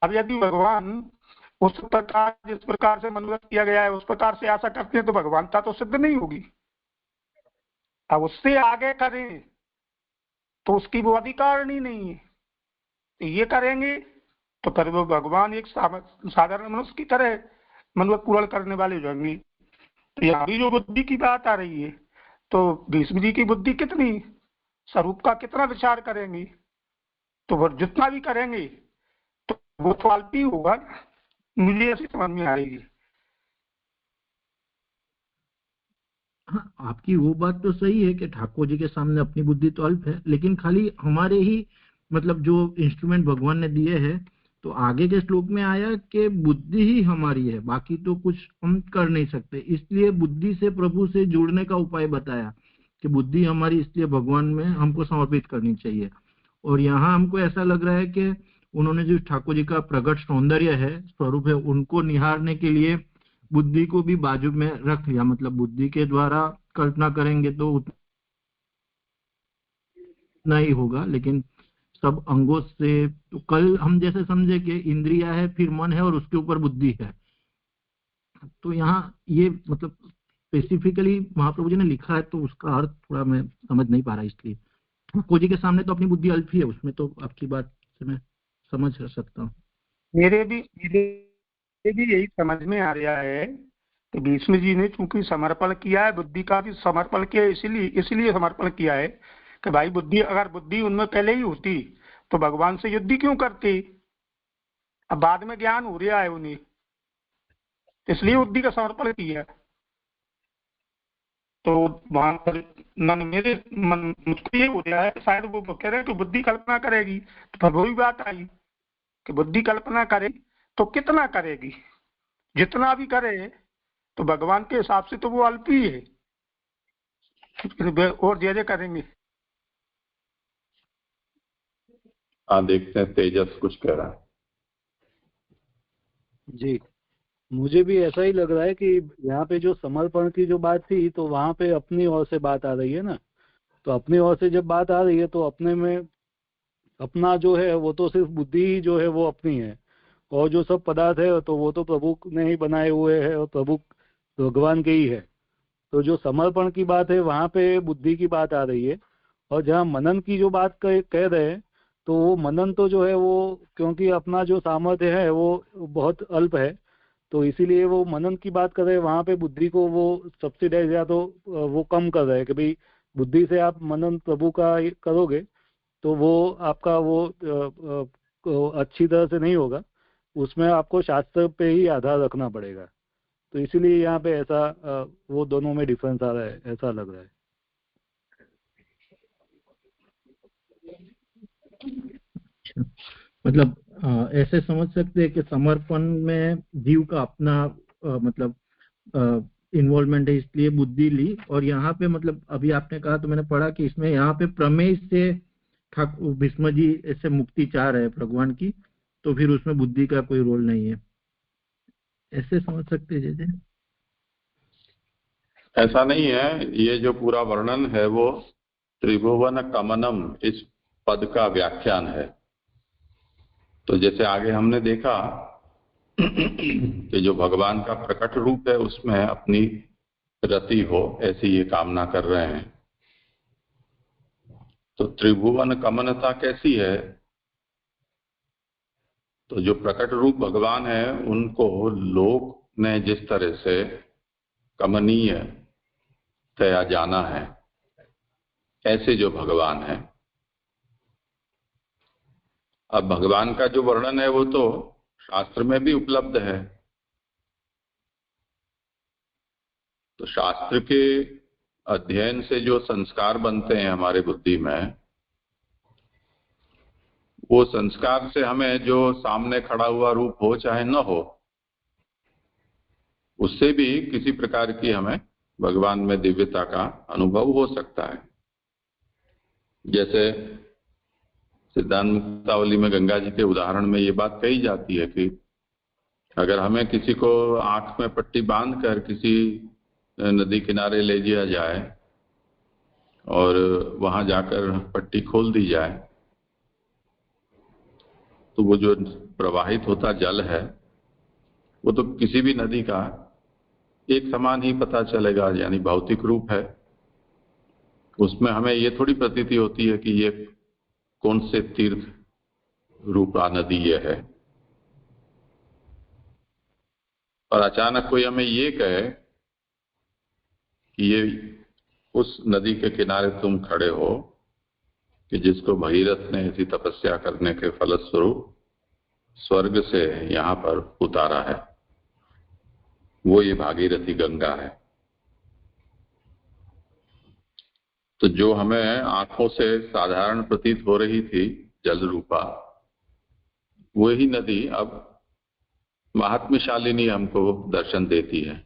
अब यदि भगवान उस प्रकार जिस प्रकार से मनोरथ किया गया है उस प्रकार से आशा करते हैं तो भगवानता तो सिद्ध नहीं होगी। अब उससे आगे करें तो उसकी वो अधिकार ही नहीं है, तो ये करेंगे तो फिर वो भगवान एक साधारण मनुष्य की तरह मनोरथ पूर्ण करने वाले जाएंगे। तो यहाँ भी जो बुद्धि की बात आ रही है, तो भीष्म जी की बुद्धि कितनी, स्वरूप का कितना विचार करेंगे, तो वो जितना भी करेंगे तो वो तो अल्प ही होगा, मुझे ऐसी समझ में आ रही है। हाँ, आपकी वो बात तो सही है कि ठाकुर जी के सामने अपनी बुद्धि तो अल्प है, लेकिन खाली हमारे ही मतलब जो इंस्ट्रूमेंट भगवान ने दिए हैं, तो आगे के श्लोक में आया कि बुद्धि ही हमारी है, बाकी तो कुछ हम कर नहीं सकते। इसलिए बुद्धि से प्रभु से जुड़ने का उपाय बताया कि बुद्धि हमारी, इसलिए भगवान में हमको समर्पित करनी चाहिए। और यहाँ हमको ऐसा लग रहा है कि उन्होंने जो ठाकुर जी का प्रकट सौंदर्य है, स्वरूप है, उनको निहारने के लिए बुद्धि को भी बाजू में रख लिया। मतलब बुद्धि के द्वारा कल्पना करेंगे तो उतना ही होगा, लेकिन सब अंगों से, तो कल हम जैसे समझे कि इंद्रिया है, फिर मन है, और उसके ऊपर बुद्धि है। तो यहाँ ये मतलब स्पेसिफिकली महाप्रभु जी ने लिखा है, तो उसका अर्थ थोड़ा मैं समझ नहीं पा रहा, इसलिए ठाकुर जी के सामने तो अपनी बुद्धि अल्प ही है, उसमें तो आपकी बात से मैं समझ सकता हूँ। मेरे भी यही समझ में आ रहा है कि भीष्म जी ने चूंकि समर्पण किया है, बुद्धि का भी समर्पण किया, इसलिए समर्पण किया है कि भाई अगर बुद्धि उनमें पहले ही होती तो भगवान से युद्ध क्यों करती। अब बाद में ज्ञान हो रहा है उन्हें, इसलिए बुद्धि का समर्पण किया। तो वहां पर मेरे मन मुझको ये हो रहा है, शायद वो कह रहे हैं कि बुद्धि कल्पना करेगी, तो फिर वही बात आई कि बुद्धि कल्पना करे तो कितना करेगी, जितना भी करे तो भगवान के हिसाब से तो वो अल्प ही है, और ज्यादा करेंगे। हाँ, देखते हैं तेजस कुछ कह रहा है। जी, मुझे भी ऐसा ही लग रहा है कि यहाँ पे जो समर्पण की जो बात थी, तो वहाँ पे अपनी ओर से बात आ रही है ना। तो अपनी ओर से जब बात आ रही है तो अपने में अपना जो है वो तो सिर्फ बुद्धि ही जो है वो अपनी है, और जो सब पदार्थ है तो वो तो प्रभु ने ही बनाए हुए हैं और प्रभु भगवान के ही है। तो जो समर्पण की बात है वहाँ पे बुद्धि की बात आ रही है। और जहाँ मनन की जो बात कह रहे हैं, तो वो मनन तो जो है वो, क्योंकि अपना जो सामर्थ्य है वो बहुत अल्प है, तो इसीलिए वो मनन की बात कर रहे हैं। वहाँ पे बुद्धि को वो सब्सिडाइज या तो वो कम कर रहे हैं कि भाई बुद्धि से आप मनन प्रभु का करोगे तो वो आपका वो अच्छी तरह से नहीं होगा, उसमें आपको शास्त्र पे ही आधार रखना पड़ेगा। तो इसीलिए यहाँ पे ऐसा वो दोनों में डिफरेंस आ रहा है, ऐसा लग रहा है। मतलब ऐसे समझ सकते हैं कि समर्पण में जीव का अपना मतलब इन्वॉल्वमेंट है, इसलिए बुद्धि ली। और यहाँ पे मतलब अभी आपने कहा तो मैंने पढ़ा कि इसमें यहाँ पे प्रमेय से ठाकुर भीष्म जी ऐसे मुक्ति चाह रहे हैं भगवान की, तो फिर उसमें बुद्धि का कोई रोल नहीं है, ऐसे समझ सकते हैं जैसे। ऐसा नहीं है, ये जो पूरा वर्णन है वो त्रिभुवन कमनम इस पद का व्याख्यान है। तो जैसे आगे हमने देखा कि जो भगवान का प्रकट रूप है उसमें अपनी रति हो, ऐसी ये कामना कर रहे हैं। तो त्रिभुवन कमनता कैसी है? तो जो प्रकट रूप भगवान है उनको लोक ने जिस तरह से कमनीय तया जाना है, ऐसे जो भगवान है। अब भगवान का जो वर्णन है वो तो शास्त्र में भी उपलब्ध है। तो शास्त्र के अध्ययन से जो संस्कार बनते हैं हमारे बुद्धि में, वो संस्कार से हमें जो सामने खड़ा हुआ रूप हो चाहे न हो, उससे भी किसी प्रकार की हमें भगवान में दिव्यता का अनुभव हो सकता है। जैसे सिद्धांत मुक्तावली में गंगा जी के उदाहरण में ये बात कही जाती है कि अगर हमें किसी को आंख में पट्टी बांधकर किसी नदी किनारे ले जाया जाए और वहां जाकर पट्टी खोल दी जाए, तो वो जो प्रवाहित होता जल है वो तो किसी भी नदी का एक समान ही पता चलेगा, यानी भौतिक रूप है। उसमें हमें ये थोड़ी प्रतीति होती है कि ये कौन से तीर्थ रूपा नदी ये है। और अचानक कोई हमें ये कहे कि ये उस नदी के किनारे तुम खड़े हो कि जिसको भगीरथ ने ऐसी तपस्या करने के फलस्वरूप स्वर्ग से यहाँ पर उतारा है, वो ये भागीरथी गंगा है। तो जो हमें आंखों से साधारण प्रतीत हो रही थी जल रूपा, वही नदी अब महात्म्यशालिनी हमको दर्शन देती है।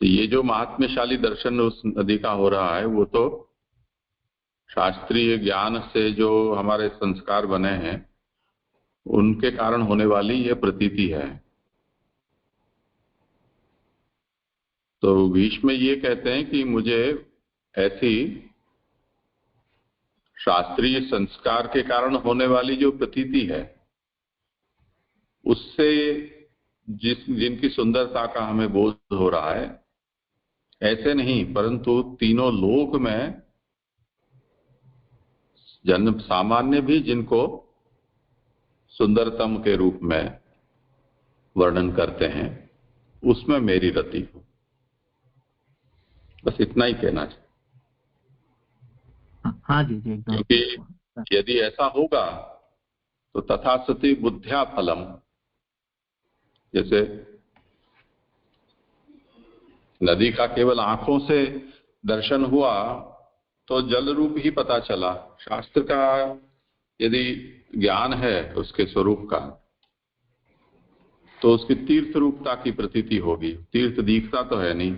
तो ये जो महात्म्यशाली दर्शन उस नदी का हो रहा है, वो तो शास्त्रीय ज्ञान से जो हमारे संस्कार बने हैं उनके कारण होने वाली ये प्रतीति है। तो भीष्म ये कहते हैं कि मुझे ऐसी शास्त्रीय संस्कार के कारण होने वाली जो प्रतीति है, उससे जिनकी सुंदरता का हमें बोध हो रहा है, ऐसे नहीं परंतु तीनों लोक में जन सामान्य भी जिनको सुंदरतम के रूप में वर्णन करते हैं, उसमें मेरी रति हो। बस इतना ही कहना चाहिए। हाँ जी जी एकदम। क्योंकि यदि ऐसा होगा तो तथा सति बुद्ध्या फलम, जैसे नदी का केवल आंखों से दर्शन हुआ तो जल रूप ही पता चला। शास्त्र का यदि ज्ञान है उसके स्वरूप का, तो उसकी तीर्थ रूपता की प्रतीति होगी। तीर्थ दिखता तो है नहीं,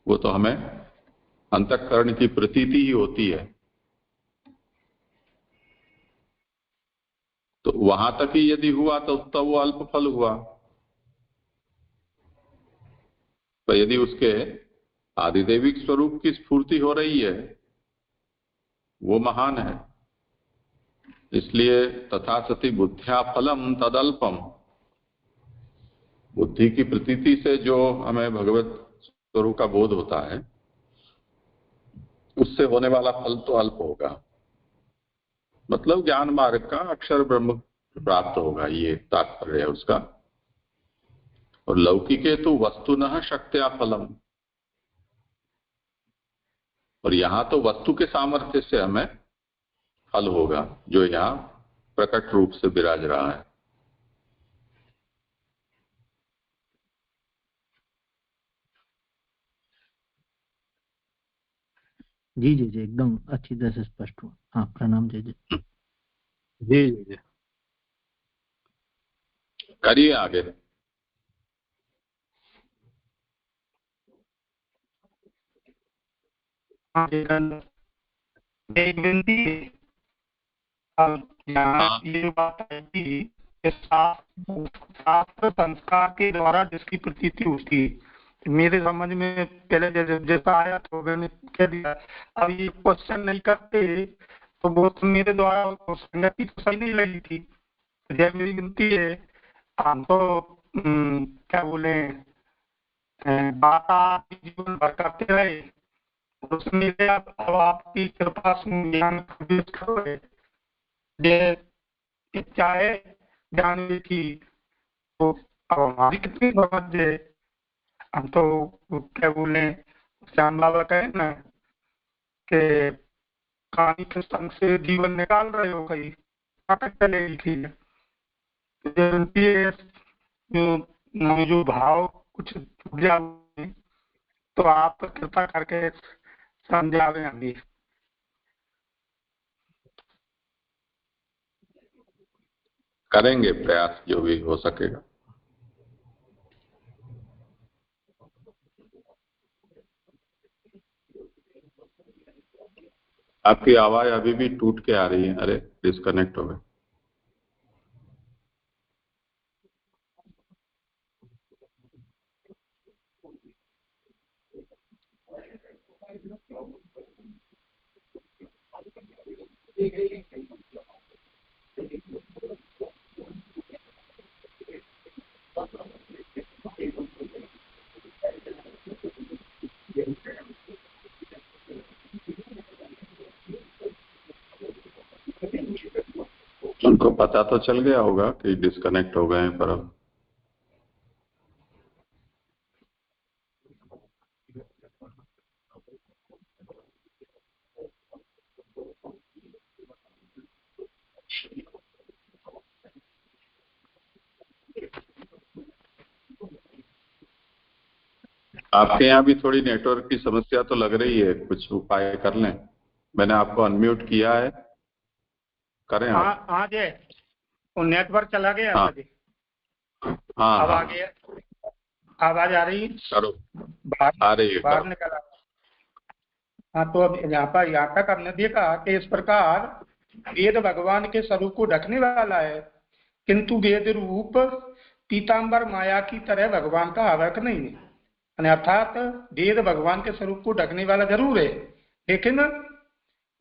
वो तो हमें अंतःकरण की प्रतीति ही होती है। तो वहां तक ही यदि हुआ तो वो अल्प फल हुआ। तो यदि उसके आदिदेविक स्वरूप की स्फूर्ति हो रही है, वो महान है। इसलिए तथा सति बुद्ध्या फलम तदल्पम, बुद्धि की प्रतीति से जो हमें भगवत स्वरूप का बोध होता है, उससे होने वाला फल तो अल्प होगा। मतलब ज्ञान मार्ग का अक्षर ब्रह्म प्राप्त होगा, ये तात्पर्य है उसका। और लौकिके तो वस्तुनः शक्त्या फलम, और यहां तो वस्तु के सामर्थ्य से हमें फल होगा जो यहाँ प्रकट रूप से विराज रहा है। जी जी जी एकदम अच्छी तरह से स्पष्ट हुआ। हाँ प्रणाम जी जी जी जी जी। करिए आगे। एक विनती है। अब यहाँ ये जो बात है कि शास्त्र संस्कार के द्वारा जिसकी प्रतीति होती है, मेरे समझ में पहले जैसा आया तो मैंने कह दिया। अब ये क्वेश्चन नहीं करते तो वो तो मेरे द्वारा संगति तो सही नहीं लगी थी। जब मेरी विनती है, हम तो क्या बोले, बात जीवन भर करते रहे, उसमें अब आपकी कृपा से ज्ञान प्रवेश करो है। इच्छा है जानने की, तो अब हमारी कितनी समझ है। हम तो क्या बोले, श्याम बाबा कहे ना कि कहानी के संग से जीवन निकाल रहे हो, कहीं नाटक चलेगी थी। जो भाव कुछ तो आप कृपा करके समझावे हमें। करेंगे प्रयास जो भी हो सकेगा। आपकी आवाज अभी भी टूट के आ रही है। अरे डिस्कनेक्ट हो गए। उनको पता तो चल गया होगा कि डिस्कनेक्ट हो गए हैं, पर अब आपके यहाँ भी थोड़ी नेटवर्क की समस्या तो लग रही है। कुछ उपाय कर लें। मैंने आपको अनम्यूट किया है, करें आप? हाँ जी, वो नेटवर्क चला गया। हाँ हाँ अब आ गया, आवाज आ रही? करो। आ रही है, बाहर निकला। हाँ, तो अब यहाँ तक हमने देखा कि इस प्रकार वेद भगवान के स्वरूप को ढकने वाला है, किंतु वेद रूप पीताम्बर माया की तरह भगवान का आवरक नहीं है। अर्थात वेद भगवान के स्वरूप को ढकने वाला जरूर है, लेकिन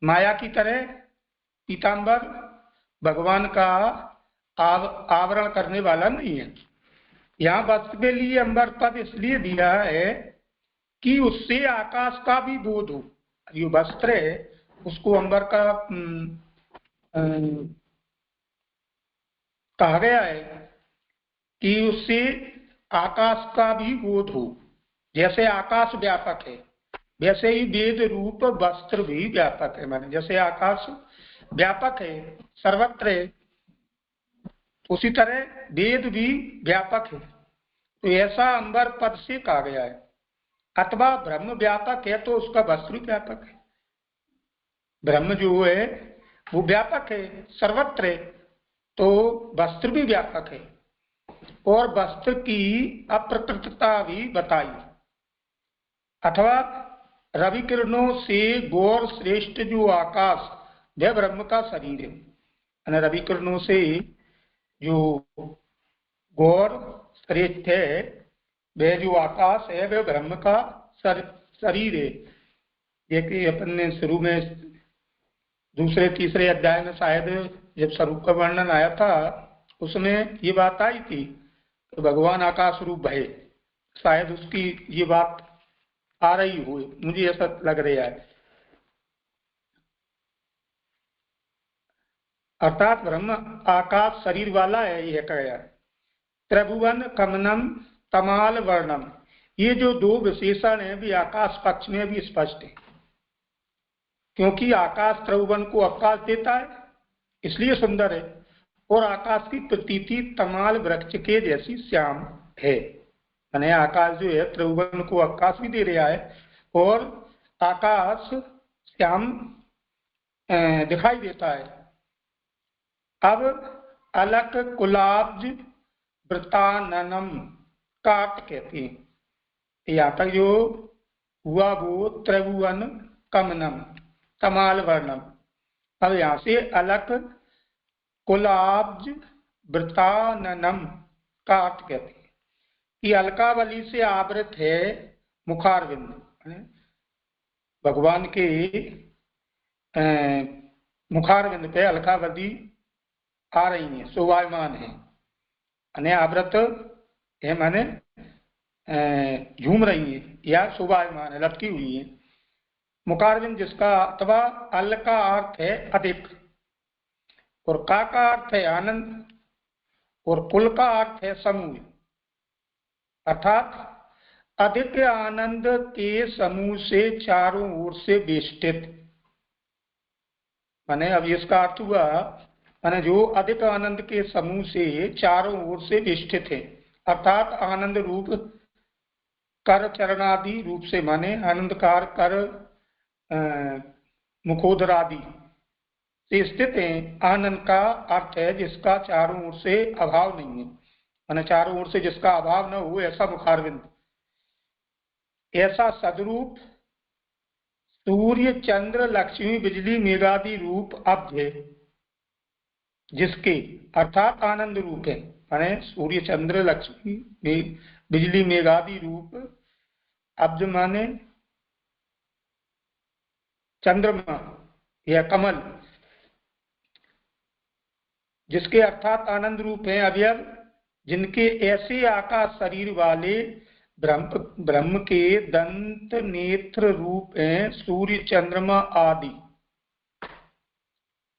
माया की तरह पीताम्बर भगवान का आवरण करने वाला नहीं है। यहाँ वस्त्र के लिए अंबर पद इसलिए दिया है कि उससे आकाश का भी बोध हो। जो वस्त्र है उसको अंबर का कहा गया है कि उससे आकाश का भी बोध हो। जैसे आकाश व्यापक है, वैसे ही वेद रूप वस्त्र भी व्यापक है। माने जैसे आकाश व्यापक है, सर्वत्र है, उसी तरह वेद भी व्यापक है। तो ऐसा अंबर पद से कहा गया है। अथवा ब्रह्म व्यापक है तो उसका वस्त्र व्यापक है। ब्रह्म जो है वो व्यापक है, सर्वत्र है, तो वस्त्र भी व्यापक है। और वस्त्र की अप्रकृतता भी बताई। अथवा रवि किरणों से गौर श्रेष्ठ जो आकाश, वह ब्रह्म का शरीर है। रवि किरणों से जो गौर श्रेष्ठ है, वह जो आकाश है, वह ब्रह्म का शरीर है। देखिए अपन ने शुरू में दूसरे तीसरे अध्याय में शायद जब स्वरूप का वर्णन आया था, उसमें ये बात आई थी कि भगवान आकाश रूप है। शायद उसकी ये बात आ रही हो, मुझे ऐसा लग रहा है। अर्थात ब्रह्म आकाश शरीर वाला है, यह कहा गया। त्रिभुवन कमनम तमाल वर्णम, ये जो दो विशेषण है भी आकाश पक्ष में भी स्पष्ट है। क्योंकि आकाश त्रिभुवन को आकाश देता है, इसलिए सुंदर है। और आकाश की प्रतीति तमाल वृक्ष के जैसी श्याम है। यानी आकाश जो है त्रिभुवन को आकाश भी दे रहा है और आकाश श्याम दिखाई देता है। अब अलक कुलाब्ज वृताननम काट कहती है। यहाँ तक जो हुआ वो त्रिभुवन कमनम तमाल वर्णम। अब यहाँ से अलक कुलाब्ज वृताननम काट कहती है। कि अलकावली से आवृत है मुखारविंद। भगवान के मुखारविंद पे अलकावली आ रही है, शोभायमान है, यानी आवृत है, माने झूम रही है या शोभायमान है, लटकी हुई है। मुखारविंद जिसका अथवा अल का अर्थ है अधिक और का अर्थ है आनंद और कुल का अर्थ है समूह, अर्थात अधिक आनंद के समूह से चारों ओर से वेष्टित। माने अब इसका अर्थ हुआ, माने जो अधिक आनंद के समूह से चारों ओर से वेष्टित है, अर्थात आनंद रूप कर चरणादि रूप से, माने आनंदकार कर मुखोदरादि से स्थित है। आनंद का अर्थ है जिसका चारों ओर से अभाव नहीं है, माने चारों ओर से जिसका अभाव न हो, ऐसा मुखारविंद। ऐसा सदरूप सूर्य चंद्र लक्ष्मी बिजली मेघादि रूप अब्ध है, जिसके अर्थात आनंद रूप है, माने सूर्य चंद्र लक्ष्मी बिजली मेघादि रूप अब्ध माने चंद्रमा या कमल, जिसके अर्थात आनंद रूप है अवयव, जिनके ऐसे आकाश शरीर वाले ब्रह्म के दंत नेत्र रूप हैं सूर्य चंद्रमा आदि।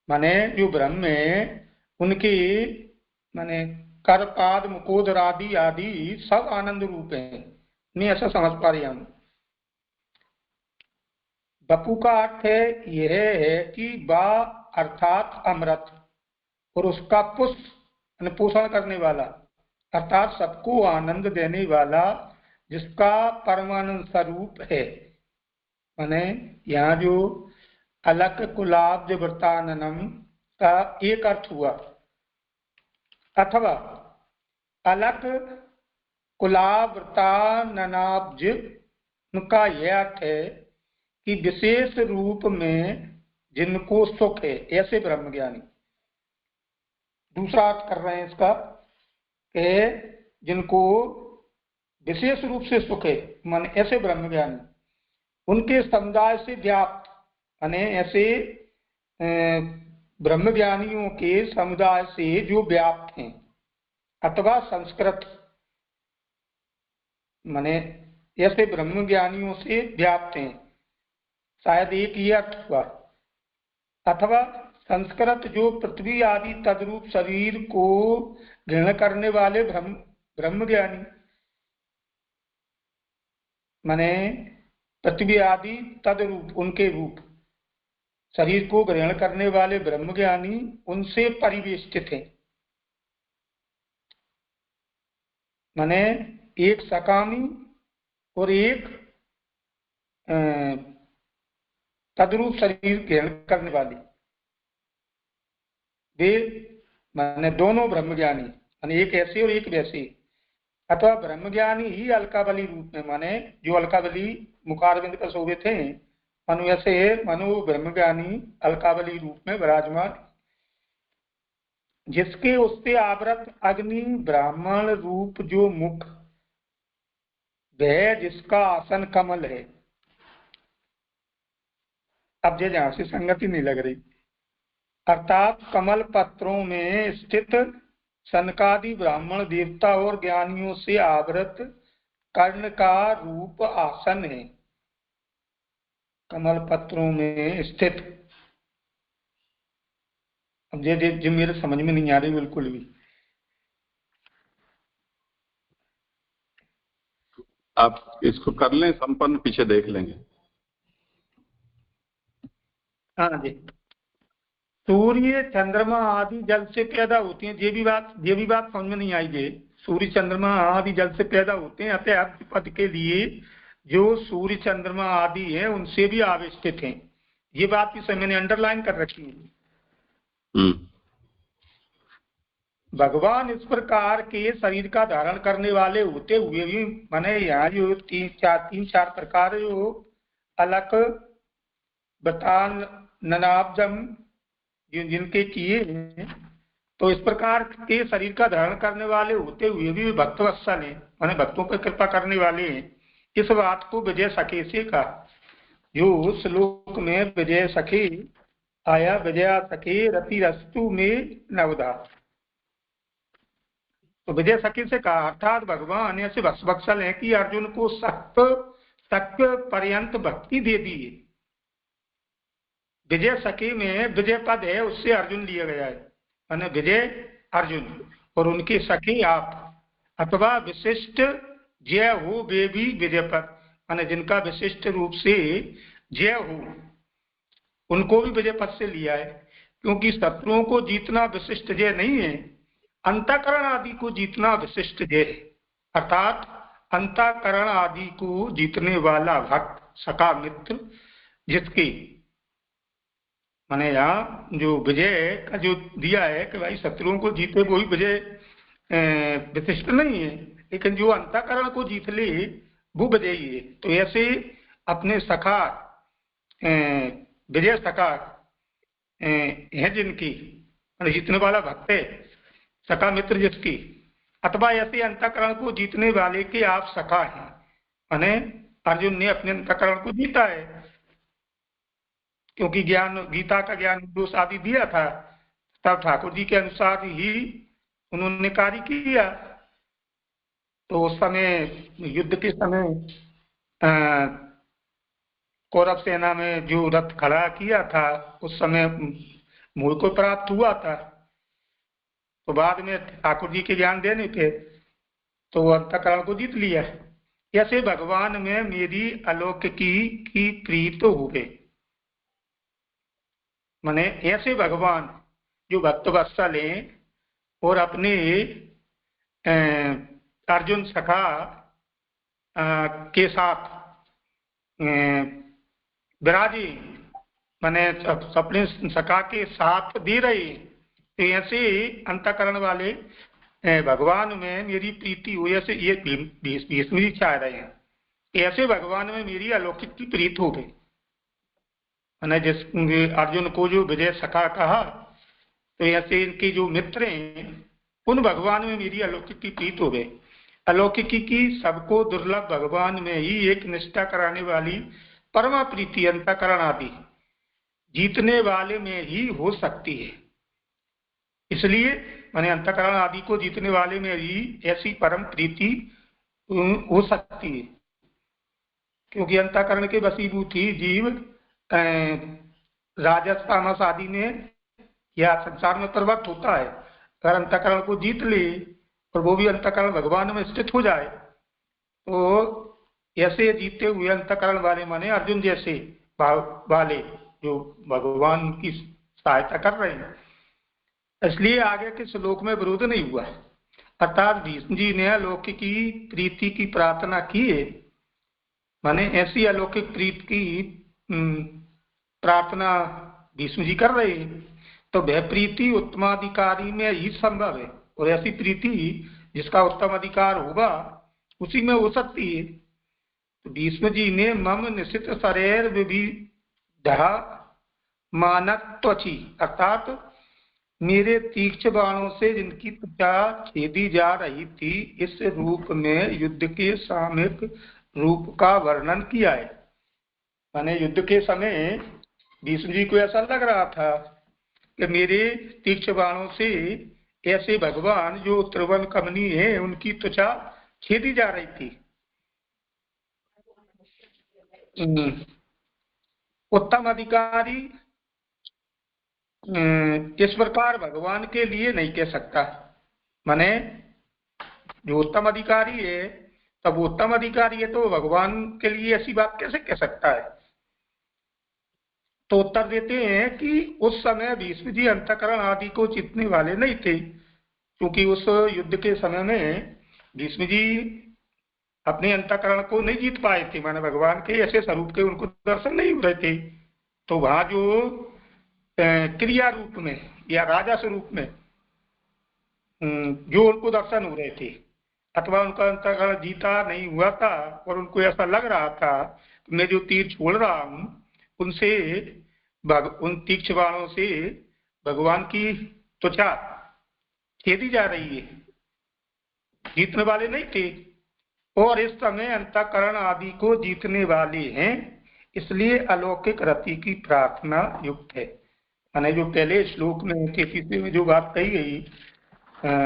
माने जो ब्रह्म है उनके माने करपाद मुकोदर आदि आदि सब आनंद रूप है, नहीं ऐसा समझ पा रहे हम। बपू का अर्थ है यह है कि बा अर्थात अमृत और उसका पुष्प पोषण करने वाला, अर्थात सबको आनंद देने वाला, जिसका परमानंद स्वरूप है। माने यहाँ जो अलक कुलाब्ज वृताननम का एक अर्थ हुआ, अथवा अलक कुलावृताननाब्ज का यह अर्थ है कि विशेष रूप में जिनको सुख है, ऐसे ब्रह्मज्ञानी। दूसरा अर्थ कर रहे हैं इसका कि जिनको विशेष रूप से सुख है, मान ऐसे ब्रह्मज्ञानी, उनके समुदाय से व्याप्त, माने ऐसे ब्रह्मज्ञानियों के समुदाय से जो व्याप्त हैं, अथवा संस्कृत, माने ऐसे ब्रह्मज्ञानियों से व्याप्त हैं, शायद एक ही अर्थ हुआ। अथवा संस्कृत जो पृथ्वी आदि तद्रूप शरीर को ग्रहण करने वाले ब्रह्मज्ञानी, माने पृथ्वी आदि तद्रूप उनके रूप शरीर को ग्रहण करने वाले ब्रह्मज्ञानी उनसे परिवेष्टित है। माने एक सकामी और एक तद्रूप शरीर ग्रहण करने वाले, वे माने दोनों ब्रह्मज्ञानी, माने एक ऐसे और एक वैसे। अथवा ब्रह्मज्ञानी ही अलकावली रूप में, माने जो अलकावली मुखारविंद पर शोभित थे, मनु ऐसे मनु ब्रह्मज्ञानी अलकावली रूप में विराजमान, जिसके उससे आवृत अग्नि ब्राह्मण रूप जो मुख वह जिसका आसन कमल है। अब जहां से संगति नहीं लग रही, अर्थात कमल पत्रों में स्थित सनकादि ब्राह्मण देवता और ज्ञानियों से आवृत कर्ण का रूप आसन है। कमल पत्रों में स्थित, अब जो मेरे समझ में नहीं आ रही बिल्कुल भी। आप इसको कर लें संपन्न, पीछे देख लेंगे। हाँ जी, सूर्य चंद्रमा आदि जल से पैदा होती हैं, ये भी बात समझ में नहीं आई है। सूर्य चंद्रमा आदि जल से पैदा होते हैं, अतः पद के लिए जो सूर्य चंद्रमा आदि है उनसे भी आवेष्टित हैं। ये बात भी मैंने अंडरलाइन कर रखी है। भगवान इस प्रकार के शरीर का धारण करने वाले होते हुए भी, माने यहाँ जो तीन चार प्रकार जो अलक बतान ननाब्जम जिनके किए हैं, तो इस प्रकार के शरीर का धारण करने वाले होते हुए भी भक्त वत्सल हैं, माने भक्तों पर कृपा करने वाले हैं। इस बात को विजय सखी से कहा। जो श्लोक में विजय सखी आया, विजया सखी रति रस्तु में नवधा, तो विजय सखी से कहा अर्थात भगवान ऐसे वत्सल है कि अर्जुन को सत्य पर्यंत भक्ति दे दी है। विजय सखी में विजय पद है, उससे अर्जुन लिया गया है, माने विजय अर्जुन और उनकी सखी आप, अथवा विशिष्ट जय हो वे भी विजय पद, माने जिनका विशिष्ट रूप से जय हो उनको भी विजय पद से लिया है। क्योंकि शत्रुओं को जीतना विशिष्ट जय नहीं है, अंतःकरण आदि को जीतना विशिष्ट जय है। अर्थात अंतःकरण आदि को जीतने वाला भक्त सखा मित्र जिसकी, माने यहाँ जो विजय का जो दिया है कि भाई शत्रुओं को जीते वो ही विजय विशिष्ट नहीं है, लेकिन जो अंतःकरण को जीत ले वो विजयी है। तो ऐसे अपने सखा विजय सखा है जिनकी, जीतने वाला भक्त है सखा मित्र जिसकी, अथवा ऐसे अंतःकरण को जीतने वाले के आप सखा हैं, माने अर्जुन ने अपने अंतःकरण को जीता है। क्योंकि ज्ञान, गीता का ज्ञान दोष आदि दिया था, तब ठाकुर जी के अनुसार ही उन्होंने कार्य किया। तो उस समय युद्ध के समय कौरव सेना में जो रथ खड़ा किया था उस समय मूल को प्राप्त हुआ था, तो बाद में ठाकुर जी के ज्ञान देने पे तो वो अंतःकरण को जीत लिया। ऐसे भगवान में मेरी अलौकिकी की प्रीत हो गई, माने ऐसे भगवान जो भक्त वत्सल हैं और अपने अर्जुन सखा के साथ विराजी, माने अपने सखा के साथ दे रहे, तो ऐसे अंतःकरण वाले भगवान में मेरी प्रीति हुई। ऐसे ये भीष्म जी चाह रहे हैं, ऐसे भगवान में मेरी अलौकिक की प्रीत हो गई। मैंने जिस अर्जुन को जो विजय सखा कहा, तो ऐसे इनके जो मित्र हैं उन भगवान में मेरी अलौकिक की प्रीत हो गई। अलौकिकी की सबको दुर्लभ भगवान में ही एक निष्ठा कराने वाली परमा प्रीति अंतःकरण आदि जीतने वाले में ही हो सकती है। इसलिए मैंने अंतःकरण आदि को जीतने वाले में ही ऐसी परम प्रीति हो सकती है, क्योंकि अंतःकरण के वशीभूत ही जीव राजस तामस आदि में या संसार में प्रवृत्त होता है। अगर अंतःकरण को जीत ले और वो भी अंतःकरण भगवान में स्थित हो जाए, तो ऐसे जीते हुए अंतःकरण वाले माने अर्जुन जैसे वाले जो भगवान की सहायता कर रहे हैं, इसलिए आगे के श्लोक में विरोध नहीं हुआ। अर्थात भीष्म जी ने अलौकिकी प्रीति की प्रार्थना की है, माने ऐसी अलौकिक प्रीति की प्रार्थना भीष्म जी कर रहे हैं, तो वह प्रीति उत्तमाधिकारी में ही संभव है, और ऐसी प्रीति जिसका उत्तम अधिकार होगा उसी में हो सकती है। तो भीष्म जी ने मम निश्चित शरीर विविधा मानक त्वची, अर्थात मेरे तीक्ष्ण बाणों से जिनकी त्वचा छेदी जा रही थी, इस रूप में युद्ध के सामयिक रूप का वर्णन किया है। माने युद्ध के समय भीष्म जी को ऐसा लग रहा था कि मेरे तीक्ष्ण बाणों से ऐसे भगवान जो त्रिवन कमनी है उनकी त्वचा छेदी जा रही थी। उत्तम अधिकारी इस प्रकार भगवान के लिए नहीं कह सकता, माने जो उत्तम अधिकारी है, तब वो उत्तम अधिकारी है तो भगवान के लिए ऐसी बात कैसे कह सकता है। तो उत्तर देते हैं कि उस समय भीष्म जी अंतःकरण आदि को जीतने वाले नहीं थे, क्योंकि उस युद्ध के समय में भीष्म जी अपने अंतःकरण को नहीं जीत पाए थे, माने भगवान के ऐसे स्वरूप के उनको दर्शन नहीं हो रहे थे। तो वहां जो क्रिया रूप में या राजा स्वरूप में जो उनको दर्शन हो रहे थे, अथवा उनका अंतःकरण जीता नहीं हुआ था और उनको ऐसा लग रहा था मैं जो तीर छोड़ रहा हूं उनसे उन तीक्ष्ण बाणों से भगवान की त्वचा खेदी जा रही है, जीतने वाले नहीं थे। और इस समय अंतःकरण आदि को जीतने वाले हैं, इसलिए अलौकिक रति की प्रार्थना युक्त है। मैंने जो पहले श्लोक में 33वें में जो बात कही गई,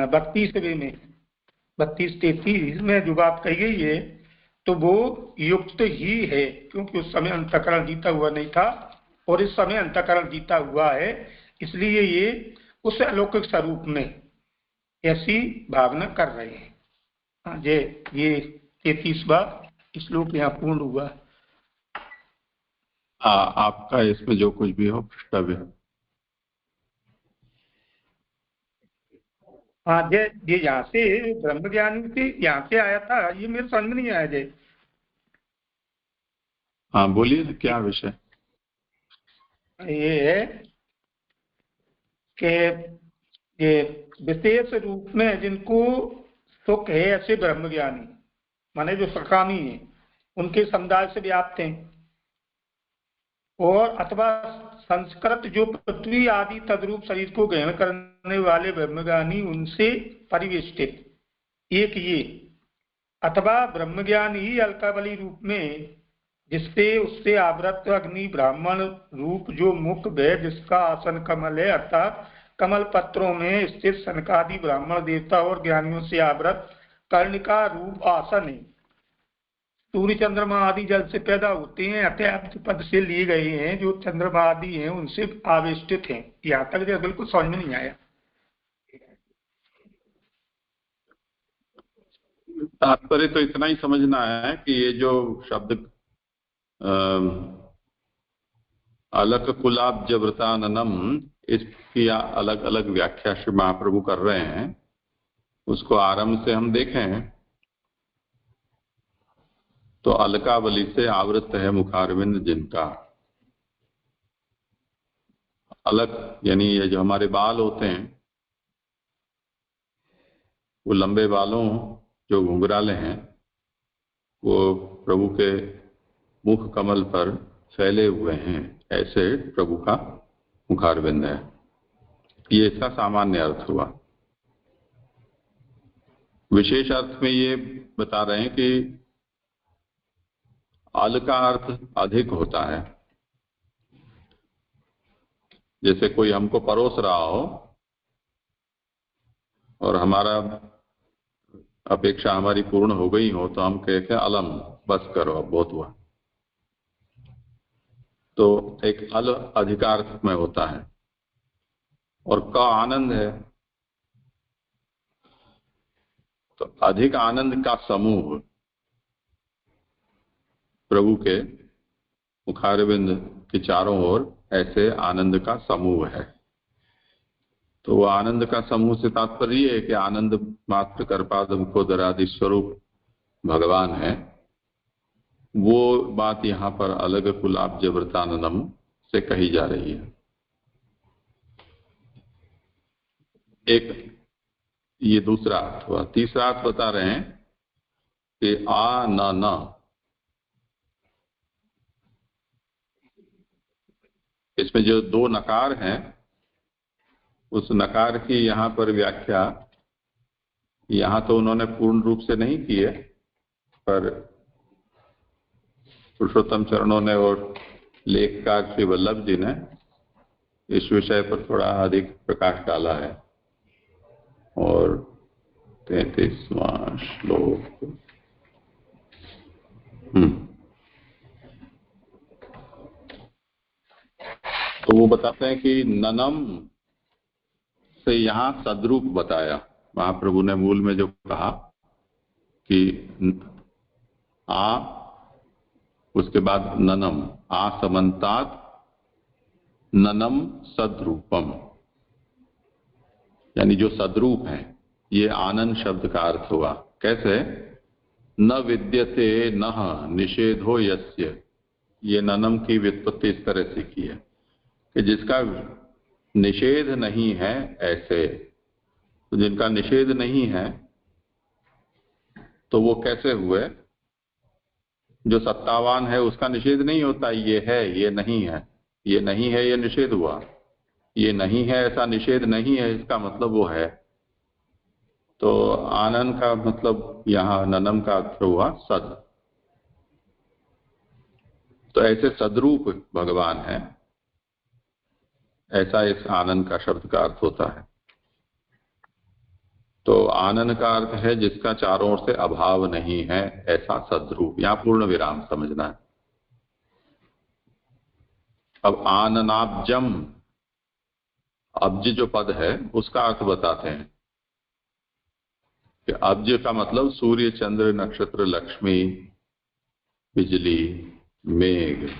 32वें में 32-33 में जो बात कही गई है, तो वो युक्त ही है, क्योंकि उस समय अंतःकरण जीता हुआ नहीं था और इस समय अंतःकरण जीता हुआ है, इसलिए ये उस अलौकिक स्वरूप में ऐसी भावना कर रहे हैं। ये 33वां श्लोक यहाँ पूर्ण हुआ। आपका इसमें जो कुछ भी हो पृष्ठव्य। हाँ जय, ये यहाँ से ब्रह्म ज्ञानी से यहाँ से आया था, ये मेरे समझ में नहीं आया जय। हाँ बोलिए, क्या विषय? ये है कि ये विशेष रूप में जिनको सुख है ऐसे ब्रह्मज्ञानी, माने जो सकामी है, उनके समुदाय से व्याप्त हैं, और अथवा संस्कृत जो पृथ्वी आदि तद्रूप शरीर को ग्रहण करने वाले ब्रह्मज्ञानी उनसे परिवेष्टित एक ये, अथवा ब्रह्मज्ञानी ही अलकावली रूप में जिससे उससे आवृत अग्नि ब्राह्मण रूप जो मुख है, जिसका आसन कमल है, अर्थात कमल पत्रों में स्थित सनकादि ब्राह्मण देवता और ज्ञानियों से आवृत कर्णिका रूप आसन है। सूर्य चंद्रमा आदि जल से पैदा होते हैं, अत्यंत पद से लिए गए हैं, जो चंद्रमा आदि हैं उनसे आवेष्टित हैं। यहाँ तक जो बिल्कुल समझ में नहीं आया। तात्पर्य तो इतना ही समझना है कि ये जो शब्द अलक कुलाब्ज वृताननम, इसकी अलग अलग व्याख्या श्री महाप्रभु कर रहे हैं, उसको आरंभ से हम देखें तो अलकावली से आवृत है मुखारविंद जिनका। अलक यानी ये जो हमारे बाल होते हैं, वो लंबे बालों जो घुंघराले हैं, वो प्रभु के मुख कमल पर फैले हुए हैं, ऐसे प्रभु का मुखारविंद है। ये इसका सामान्य अर्थ हुआ। विशेष अर्थ में ये बता रहे हैं कि अल का अर्थ अधिक होता है। जैसे कोई हमको परोस रहा हो और हमारा अपेक्षा हमारी पूर्ण हो गई हो, तो हम कहते हैं अलम, बस करो, अब बहुत हुआ। तो एक अल अधिकार्थ में होता है। और का आनंद है, तो अधिक आनंद का समूह प्रभु के मुखारविंद के चारों ओर ऐसे आनंद का समूह है। तो वो आनंद का समूह से तात्पर्य है कि आनंद मात्र करपाद मुखोदरादि स्वरूप भगवान है। वो बात यहाँ पर अलग कुलाब्ज वृताननम से कही जा रही है। एक ये दूसरा अर्थ हुआ। तीसरा अर्थ बता रहे हैं कि आ न, इसमें जो दो नकार हैं, उस नकार की यहाँ पर व्याख्या यहाँ तो उन्होंने पूर्ण रूप से नहीं की है, पर पुरुषोत्तम चरणों ने और लेखकार श्री वल्लभ जी ने इस विषय पर थोड़ा अधिक प्रकाश डाला है। और 33वां श्लोक तो वो बताते हैं कि ननम से यहाँ सद्रूप बताया। महाप्रभु ने मूल में जो कहा कि आ, उसके बाद ननम, आ समन्तात ननम सद्रूपम, यानी जो सद्रूप है, ये आनंद शब्द का अर्थ हुआ। कैसे? न विद्यते नह निषेधो यस्य, ये ननम की व्युत्पत्ति इस तरह से की है कि जिसका निषेध नहीं है, ऐसे। तो जिनका निषेध नहीं है तो वो कैसे हुए? जो सत्तावान है उसका निषेध नहीं होता, ये है, ये नहीं है, ये नहीं है, ये निषेध हुआ। ये नहीं है ऐसा निषेध नहीं है, इसका मतलब वो है। तो आनन का मतलब यहाँ ननम का अर्थ हुआ सद। तो ऐसे सदरूप भगवान है, ऐसा इस आनंद का शब्द का अर्थ होता है। तो आनंद का अर्थ है जिसका चारों ओर से अभाव नहीं है, ऐसा सदरूप। यहां पूर्ण विराम समझना है। अब आननाब्जम, अब्ज जो पद है उसका अर्थ बताते हैं कि अब्ज का मतलब सूर्य, चंद्र, नक्षत्र, लक्ष्मी, बिजली, मेघ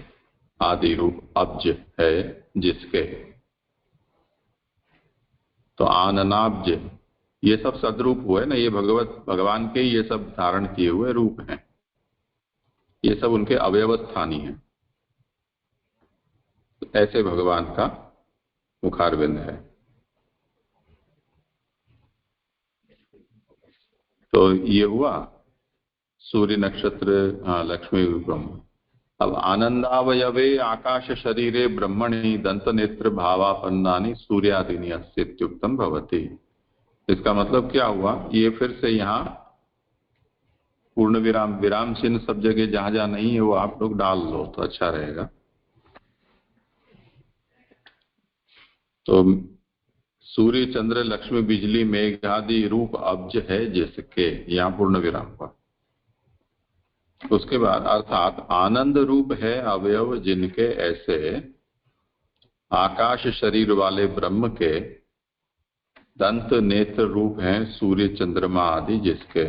आदि रूप अब्ज है जिसके। तो आननाब्ज ये सब सदरूप हुए ना, ये भगवान के ये सब धारण किए हुए रूप हैं, ये सब उनके अवयवस्थानी हैं। तो ऐसे भगवान का मुखारविंद है। तो ये हुआ सूर्य, नक्षत्र, लक्ष्मी, ब्रह्म। अब आनंदावयवे आकाश शरीरे ब्रह्मणि दंत नेत्र भावापन्नानि सूर्यादीनि अस्तित्युक्तम भवति। इसका मतलब क्या हुआ, ये फिर से यहाँ पूर्ण विराम, विराम चिन्ह सब जगह जहां जहां नहीं है वो आप लोग डाल लो तो अच्छा रहेगा। तो सूर्य, चंद्र, लक्ष्मी, बिजली, मेघ आदि रूप अब्ज है जिसके, यहाँ पूर्ण विराम हुआ। उसके बाद अर्थात आनंद रूप है अवयव जिनके, ऐसे आकाश शरीर वाले ब्रह्म के दंत नेत्र रूप हैं सूर्य, चंद्रमा आदि जिसके।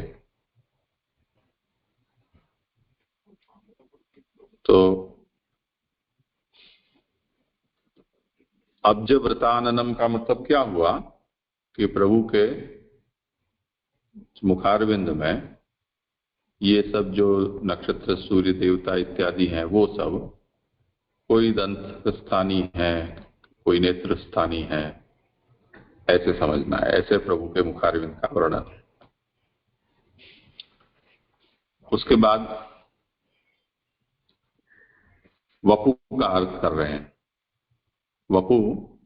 तो अब्ज व्रताननम का मतलब क्या हुआ कि प्रभु के मुखारविंद में ये सब जो नक्षत्र, सूर्य, देवता इत्यादि हैं वो सब कोई दंत स्थानी है, कोई नेत्र स्थानी है, ऐसे समझना है। ऐसे प्रभु के मुखारविंद का वर्णन। उसके बाद वपु का अर्थ कर रहे हैं। वपु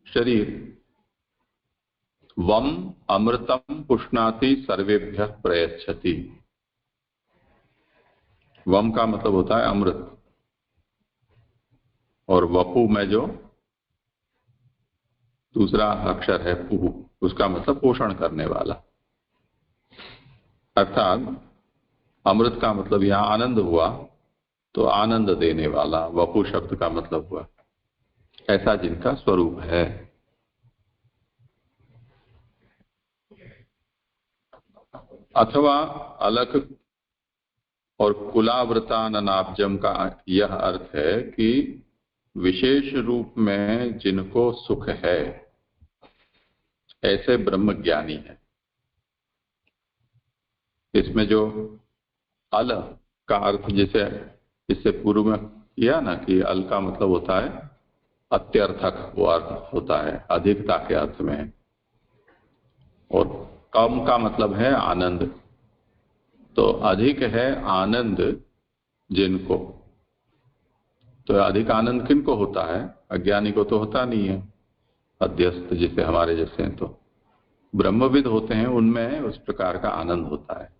शरीर। वम अमृतम पुष्णाति सर्वेभ्य प्रयच्छति। वम का मतलब होता है अमृत, और वपु में जो दूसरा अक्षर है पु, उसका मतलब पोषण करने वाला। अर्थात अमृत का मतलब यहां आनंद हुआ, तो आनंद देने वाला वपु शब्द का मतलब हुआ ऐसा जिनका स्वरूप है। अथवा अलख और कुलावृताननाब्जम का यह अर्थ है कि विशेष रूप में जिनको सुख है ऐसे ब्रह्म ज्ञानी है। इसमें जो अल का अर्थ जैसे इससे पूर्व में किया ना कि अल का मतलब होता है अत्यर्थक, वो अर्थ होता है अधिकता के अर्थ में, और कम का मतलब है आनंद। तो अधिक है आनंद जिनको, तो अधिक आनंद किनको होता है, अज्ञानी को तो होता नहीं है, अध्यस्त जिसे हमारे जैसे हैं, तो ब्रह्मविद होते हैं उनमें उस प्रकार का आनंद होता है।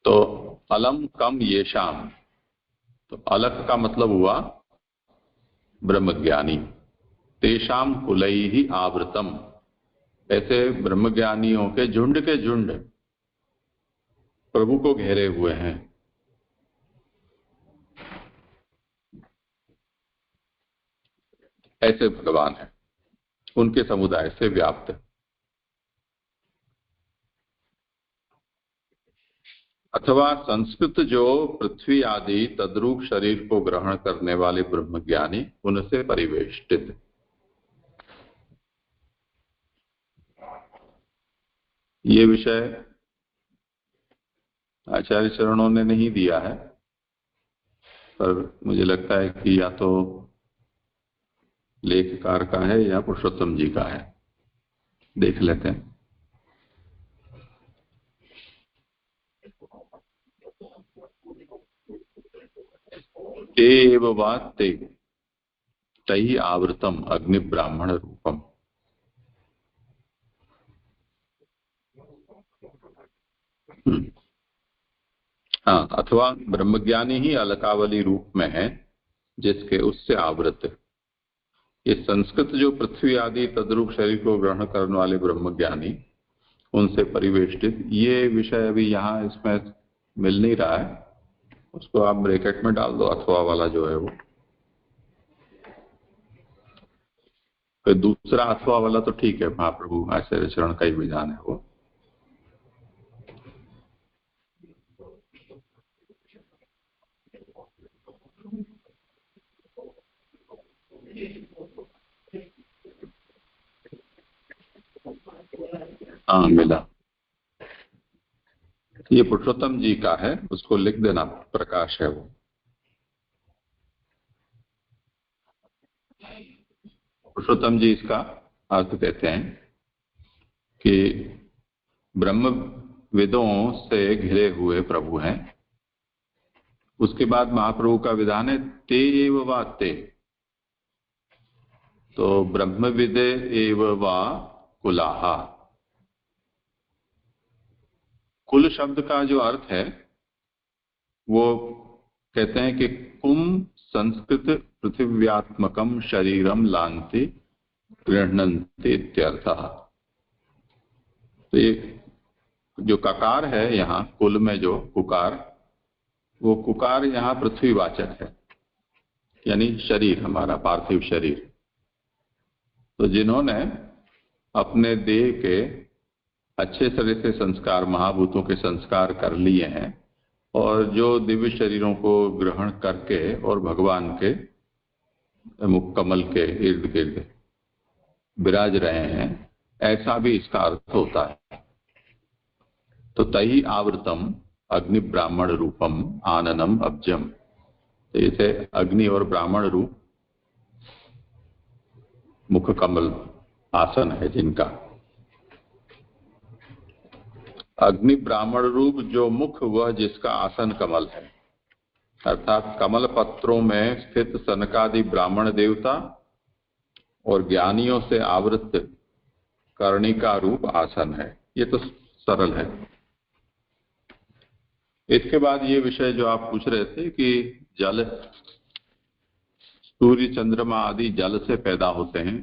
तो अलम कम येषाम, तो अलक का मतलब हुआ ब्रह्मज्ञानी। तेषाम कुलैहि आवृतम, ऐसे ब्रह्मज्ञानियों के झुंड प्रभु को घेरे हुए हैं। ऐसे भगवान है, उनके समुदाय से व्याप्त। अथवा संस्कृत जो पृथ्वी आदि तद्रूप शरीर को ग्रहण करने वाले ब्रह्मज्ञानी, उनसे परिवेष्टित। ये विषय आचार्य चरणों ने नहीं दिया है, पर मुझे लगता है कि या तो लेखकार का है या पुरुषोत्तम जी का है, देख लेते हैं। एव वाते तई आवृतम अग्नि ब्राह्मण रूपम। अथवा ब्रह्मज्ञानी ही अलकावली रूप में है जिसके उससे आवृत है। ये संस्कृत जो पृथ्वी आदि तद्रूप शरीर को ग्रहण करने वाले ब्रह्मज्ञानी, उनसे परिवेष्टित, ये विषय अभी यहाँ इसमें मिल नहीं रहा है, उसको आप ब्रैकेट में डाल दो, अथवा वाला जो है वो। तो दूसरा अथवा वाला तो ठीक है, महाप्रभु ऐसे चरण का ही विधान है वो। हाँ मिला, ये पुरुषोत्तम जी का है, उसको लिख देना, प्रकाश है वो। पुरुषोत्तम जी इसका अर्थ कहते हैं कि ब्रह्म वेदों से घिरे हुए प्रभु हैं। उसके बाद महाप्रभु का विधान है ते एव वा ते, तो ब्रह्म विदे एव वा कुलाहा। कुल शब्द का जो अर्थ है वो कहते हैं कि कुम संस्कृत पृथिव्यात्मकम शरीरम लांति गृह्णन्ति इत्यर्थः। तो ये जो ककार है यहाँ कुल में, जो कुकार, वो कुकार यहाँ पृथ्वीवाचक है, यानी शरीर, हमारा पार्थिव शरीर। तो जिन्होंने अपने देह के अच्छे तरह से संस्कार, महाभूतों के संस्कार कर लिए हैं, और जो दिव्य शरीरों को ग्रहण करके और भगवान के मुख कमल के इर्द गिर्द विराज रहे हैं, ऐसा भी इसका अर्थ होता है। तो तई आवृतम अग्नि ब्राह्मण रूपम आननम अब्जम, तो इसे अग्नि और ब्राह्मण रूप मुख कमल आसन है जिनका। अग्नि ब्राह्मण रूप जो मुख, वह जिसका आसन कमल है, अर्थात कमल पत्रों में स्थित सनकादि ब्राह्मण देवता और ज्ञानियों से आवृत कर्णिका रूप आसन है। ये तो सरल है। इसके बाद ये विषय जो आप पूछ रहे थे कि जल, सूर्य चंद्रमा आदि जल से पैदा होते हैं,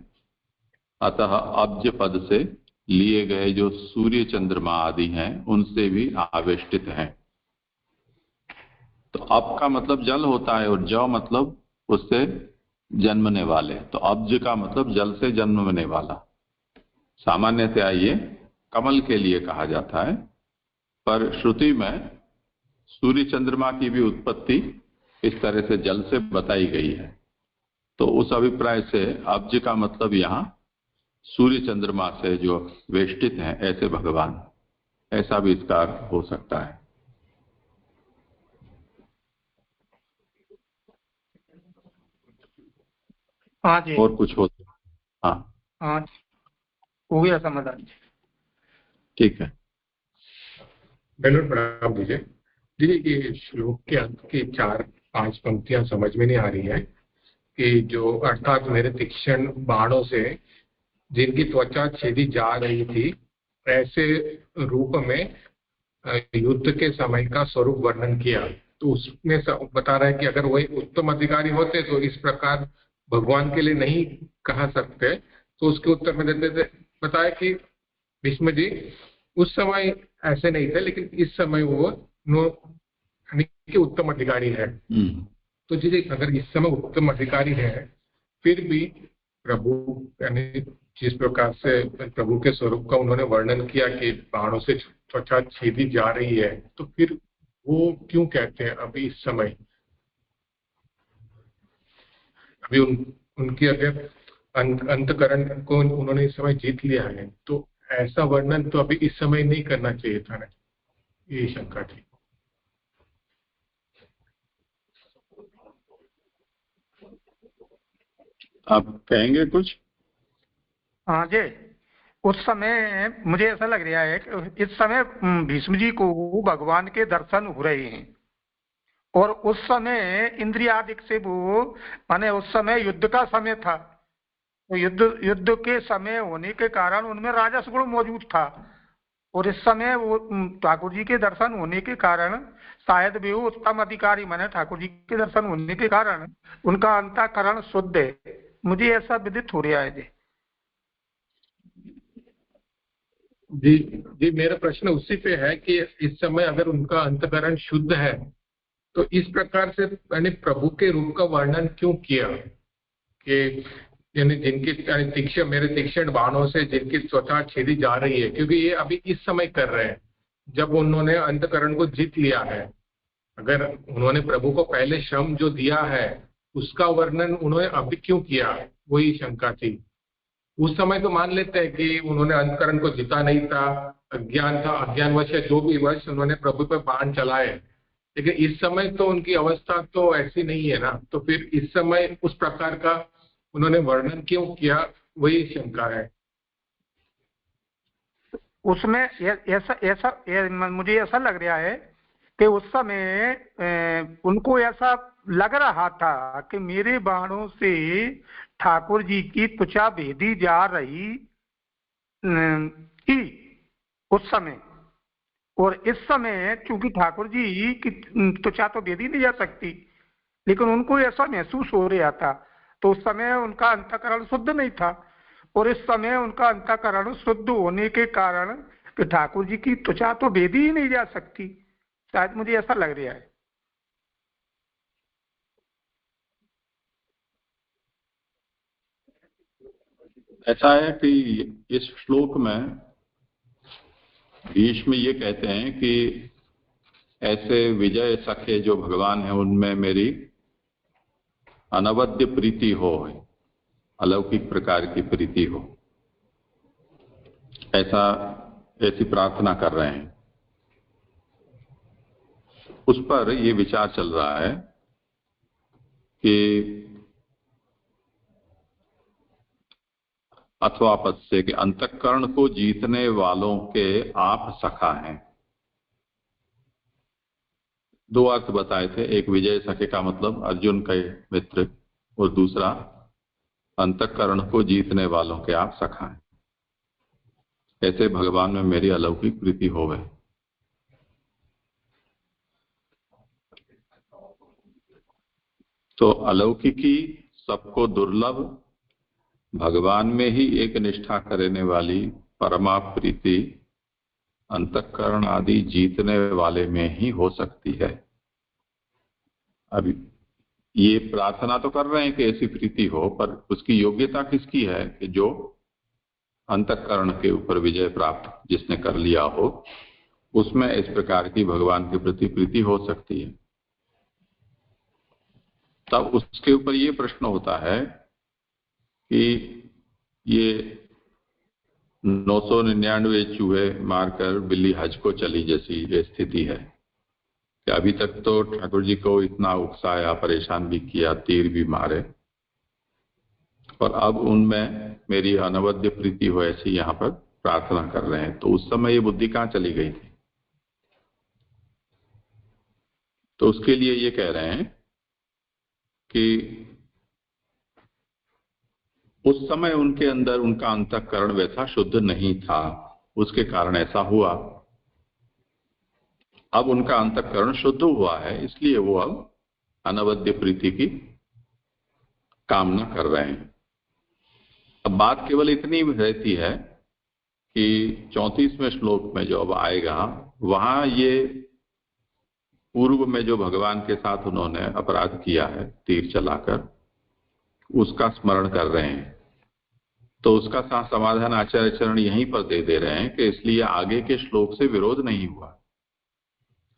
अतः अब्ज पद से लिए गए जो सूर्य चंद्रमा आदि हैं उनसे भी आवेष्टित हैं। तो अप का मतलब जल होता है और ज मतलब उससे जन्मने वाले, तो अब्ज का मतलब जल से जन्मने वाला। सामान्यतया ये कमल के लिए कहा जाता है, पर श्रुति में सूर्य चंद्रमा की भी उत्पत्ति इस तरह से जल से बताई गई है। तो उस अभिप्राय से अब्ज का मतलब यहाँ सूर्य चंद्रमा से जो वेष्टित हैं ऐसे भगवान, ऐसा भी इसका अर्थ हो सकता है। हाँ जी, और कुछ हो? हाँ हाँ हो गया समाधान। ठीक है। बेलूर प्रणाम दीजिए। दीजिए ये श्लोक के अंत की 4-5 पंक्तियां समझ में नहीं आ रही है कि जो अर्थात मेरे तीक्ष्ण बाणों से जिनकी त्वचा छेदी जा रही थी, ऐसे रूप में युद्ध के समय का स्वरूप वर्णन किया। तो उसमें बता रहा है कि अगर वही उत्तम अधिकारी होते तो इस प्रकार भगवान के लिए नहीं कहा सकते। तो उसके उत्तर में देते थे, बताया कि भीष्म जी उस समय ऐसे नहीं थे, लेकिन इस समय वो उत्तम अधिकारी है। तो जी अगर इस समय उत्तम अधिकारी है, फिर भी प्रभु यानी जिस प्रकार से प्रभु के स्वरूप का उन्होंने वर्णन किया कि बाणों से त्वचा छेदी जा रही है, तो फिर वो क्यों कहते हैं अभी इस समय? अभी उनकी अगर अंतकरण को उन्होंने इस समय जीत लिया है, तो ऐसा वर्णन तो अभी इस समय नहीं करना चाहिए था ना, ये शंका थी। आप कहेंगे कुछ? हाँ जी, उस समय मुझे ऐसा लग रहा है कि इस समय भीष्म जी को भगवान के दर्शन हो रहे हैं, और उस समय इंद्रियादिक से वो माने उस समय युद्ध का समय था, तो युद्ध के समय होने के कारण उनमें राजस गुण मौजूद था। और इस समय वो ठाकुर जी के दर्शन होने के कारण शायद वे उत्तम अधिकारी माने ठाकुर जी के दर्शन होने के कारण उनका अंतःकरण शुद्ध है। मुझे ऐसा विदित हो रहा है जी। जी मेरा प्रश्न उसी पे है कि इस समय अगर उनका अंतःकरण शुद्ध है तो इस प्रकार से मैंने प्रभु के रूप का वर्णन क्यों किया कि यानी जिनकी मेरे तीक्ष्ण बाणों से जिनकी त्वचा छेदी जा रही है, क्योंकि ये अभी इस समय कर रहे हैं जब उन्होंने अंतःकरण को जीत लिया है। अगर उन्होंने प्रभु को पहले श्रम जो दिया है उसका वर्णन उन्होंने अभी क्यों किया, वही शंका थी। उस समय तो मान लेते हैं कि उन्होंने अंतःकरण को जीता नहीं था, अज्ञान था, अज्ञानवश या जो भी वश उन्होंने प्रभु पर बाण चलाए, लेकिन इस समय तो उनकी अवस्था तो ऐसी नहीं है ना, तो फिर इस समय उस प्रकार का उन्होंने वर्णन क्यों किया, वही शंका है। उसमें ऐसा मुझे ऐसा लग रहा है कि उस समय उनको ऐसा लग रहा था कि मेरे बाणों से ठाकुर जी की त्वचा भेदी जा रही थी उस समय, और इस समय चूंकि ठाकुर जी की त्वचा तो भेदी नहीं जा सकती, लेकिन उनको ऐसा महसूस हो रहा था। तो उस समय उनका अंतःकरण शुद्ध नहीं था, और इस समय उनका अंतःकरण शुद्ध होने के कारण कि ठाकुर जी की त्वचा तो भेदी ही नहीं जा सकती, शायद मुझे ऐसा लग रहा है। ऐसा है कि इस श्लोक में भीष्म ये कहते हैं कि ऐसे विजय सखे जो भगवान है उनमें मेरी अनवद्य प्रीति हो, अलौकिक प्रकार की प्रीति हो, ऐसी प्रार्थना कर रहे हैं। उस पर ये विचार चल रहा है कि अथवा पद से कि अंतःकरण को जीतने वालों के आप सखा हैं। दो अर्थ बताए थे, एक विजय सखे का मतलब अर्जुन के मित्र, और दूसरा अंतःकरण को जीतने वालों के आप सखा हैं। ऐसे भगवान में मेरी अलौकिक प्रीति होवे। तो अलौकिकी सबको दुर्लभ, भगवान में ही एक निष्ठा करने वाली परमा प्रीति अंतःकरण आदि जीतने वाले में ही हो सकती है। अभी ये प्रार्थना तो कर रहे हैं कि ऐसी प्रीति हो, पर उसकी योग्यता किसकी है कि जो अंतःकरण के ऊपर विजय प्राप्त जिसने कर लिया हो, उसमें इस प्रकार की भगवान के प्रति प्रीति हो सकती है। तब उसके ऊपर ये प्रश्न होता है कि ये 999 चूहे मारकर बिल्ली हज को चली जैसी ये स्थिति है कि अभी तक तो ठाकुर जी को इतना उकसाया, परेशान भी किया, तीर भी मारे, और अब उनमें मेरी अनवद्य प्रीति हो, ऐसी यहाँ पर प्रार्थना कर रहे हैं। तो उस समय ये बुद्धि कहाँ चली गई थी? तो उसके लिए ये कह रहे हैं कि उस समय उनके अंदर उनका अंतःकरण वैसा शुद्ध नहीं था, उसके कारण ऐसा हुआ। अब उनका अंतःकरण शुद्ध हुआ है, इसलिए वो अब अनवद्य प्रीति की कामना कर रहे हैं। अब बात केवल इतनी रहती है कि 34वें श्लोक में जो अब आएगा, वहां ये पूर्व में जो भगवान के साथ उन्होंने अपराध किया है तीर चलाकर, उसका स्मरण कर रहे हैं। तो उसका समाधान आचार्य चरण यहीं पर दे रहे हैं कि इसलिए आगे के श्लोक से विरोध नहीं हुआ।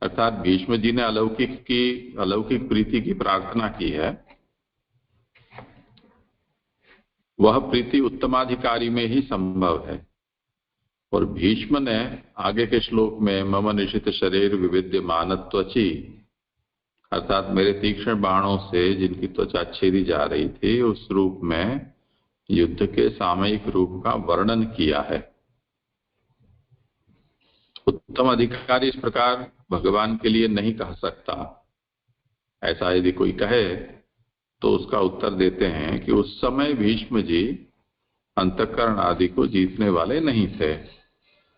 अर्थात भीष्म जी ने अलौकिक प्रीति की प्रार्थना की है, वह प्रीति उत्तमाधिकारी में ही संभव है। और भीष्म ने आगे के श्लोक में मम निशित शरीर विविद्यमानत्वचि, अर्थात मेरे तीक्ष्ण बाणों से जिनकी त्वचा छेदी जा रही थी, उस रूप में युद्ध के सामयिक रूप का वर्णन किया है। उत्तम अधिकारी इस प्रकार भगवान के लिए नहीं कह सकता। ऐसा यदि कोई कहे तो उसका उत्तर देते हैं कि उस समय भीष्म जी अंतःकरण आदि को जीतने वाले नहीं थे,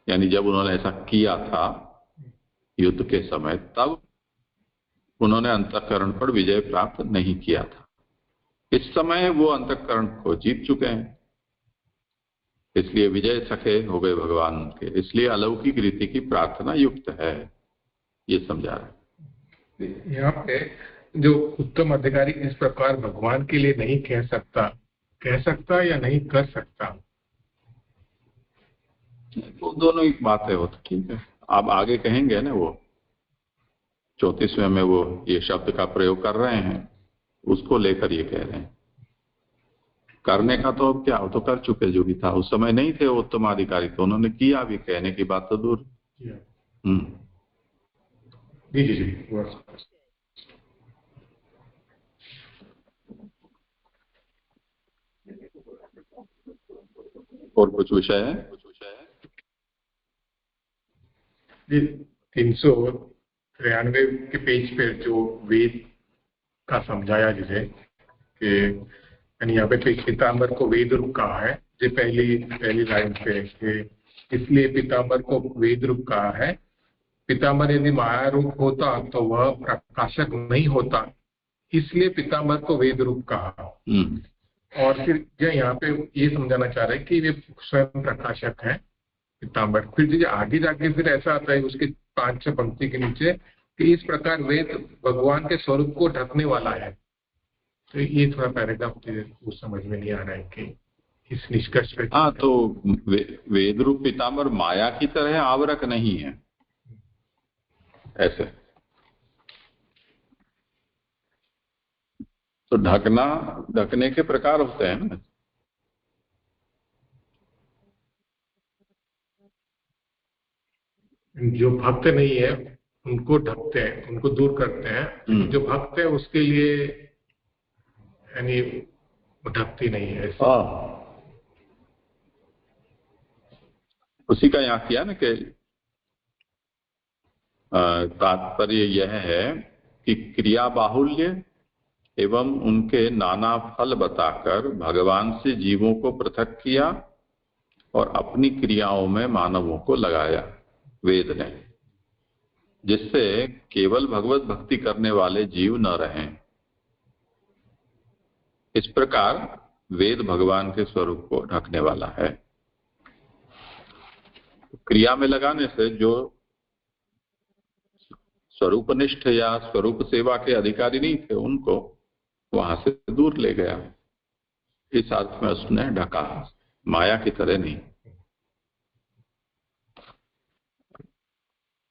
यानी जब उन्होंने ऐसा किया था युद्ध के समय, तब उन्होंने अंतःकरण पर विजय प्राप्त नहीं किया था। इस समय वो अंतःकरण को जीत चुके हैं, इसलिए विजय सखे हो गए भगवान के, इसलिए अलौकिक रीति की प्रार्थना युक्त है, ये समझा रहे हैं। यहाँ पे जो उत्तम अधिकारी इस प्रकार भगवान के लिए नहीं कह सकता या नहीं कर सकता, वो दोनों ही बातें हो तो ठीक है। आप आगे कहेंगे ना, वो 34वें में वो ये शब्द का प्रयोग कर रहे हैं, उसको लेकर ये कह रहे हैं। करने का तो अब क्या, वो तो कर चुके जो भी था। उस समय नहीं थे वो उत्तम अधिकारी, तो उन्होंने किया भी, कहने की बात तो दूर। जी जी जी। और कुछ विषय है? जी 393 के पेज पे जो वेद का समझाया, जिसे कि यहाँ पे पीताम्बर को वेद रूप कहा है, जो पहली लाइन पे इसलिए पीताम्बर को वेद रूप कहा है। पीताम्बर यदि माया रूप होता तो वह प्रकाशक नहीं होता, इसलिए पीताम्बर को वेद रूप कहा। और फिर यहाँ पे ये समझाना चाह रहे हैं कि वे स्वयं प्रकाशक है पीताम्बर। फिर आगे जाके फिर ऐसा आता है उसके 5 पंक्ति के नीचे कि इस प्रकार वेद भगवान के स्वरूप को ढकने वाला है। तो ये थोड़ा पैराग्राफ वो समझ में नहीं आ रहा है कि इस निष्कर्ष पे। हाँ, तो वेद रूप पीताम्बर माया की तरह आवरक नहीं है, ऐसे तो ढकने के प्रकार होते हैं ना। जो भक्त नहीं है उनको ढकते हैं, उनको दूर करते हैं। जो भक्त है उसके लिए यानी ढकती नहीं है। उसी का यहाँ किया ना कि तात्पर्य यह है कि क्रिया बाहुल्य एवं उनके नाना फल बताकर भगवान से जीवों को पृथक किया और अपनी क्रियाओं में मानवों को लगाया वेद ने, जिससे केवल भगवत भक्ति करने वाले जीव न रहें। इस प्रकार वेद भगवान के स्वरूप को ढकने वाला है। क्रिया में लगाने से जो स्वरूपनिष्ठ या स्वरूप सेवा के अधिकारी नहीं थे, उनको वहां से दूर ले गया। इस अर्थ में उसने ढका, माया की तरह नहीं।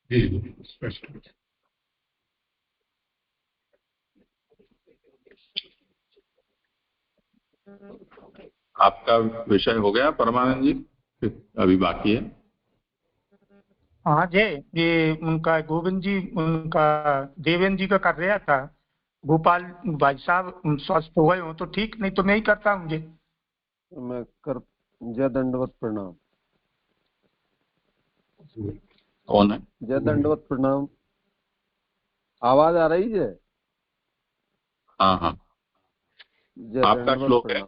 स्पष्ट। आपका विषय हो गया परमानंद जी? अभी बाकी है? हाँ जी, ये उनका गोविंद जी, उनका देवेंद्र जी का कर रहा था। गोपाल भाई साहब स्वस्थ हो गए हो तो ठीक, नहीं तो मैं ही करता हूँ जी। मैं कर। जय दंडवत प्रणाम। कौन है? जय दंडवत प्रणाम। आवाज आ रही है? हाँ हाँ, आपका श्लोक है।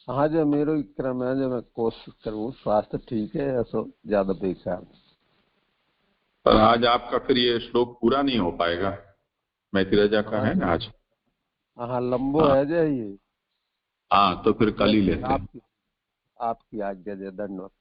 हाँ जी, मेरो क्रम है जो मैं कोशिश करूँ। स्वास्थ्य ठीक है, ऐसा ज्यादा बेकार। पर आज आपका फिर ये श्लोक पूरा नहीं हो पाएगा। मैथिराजा का है ना आज। हाँ, लंबो है जो ये। हाँ, तो फिर कल ही लेते हैं। आपकी आज्ञा। जय दंडवत।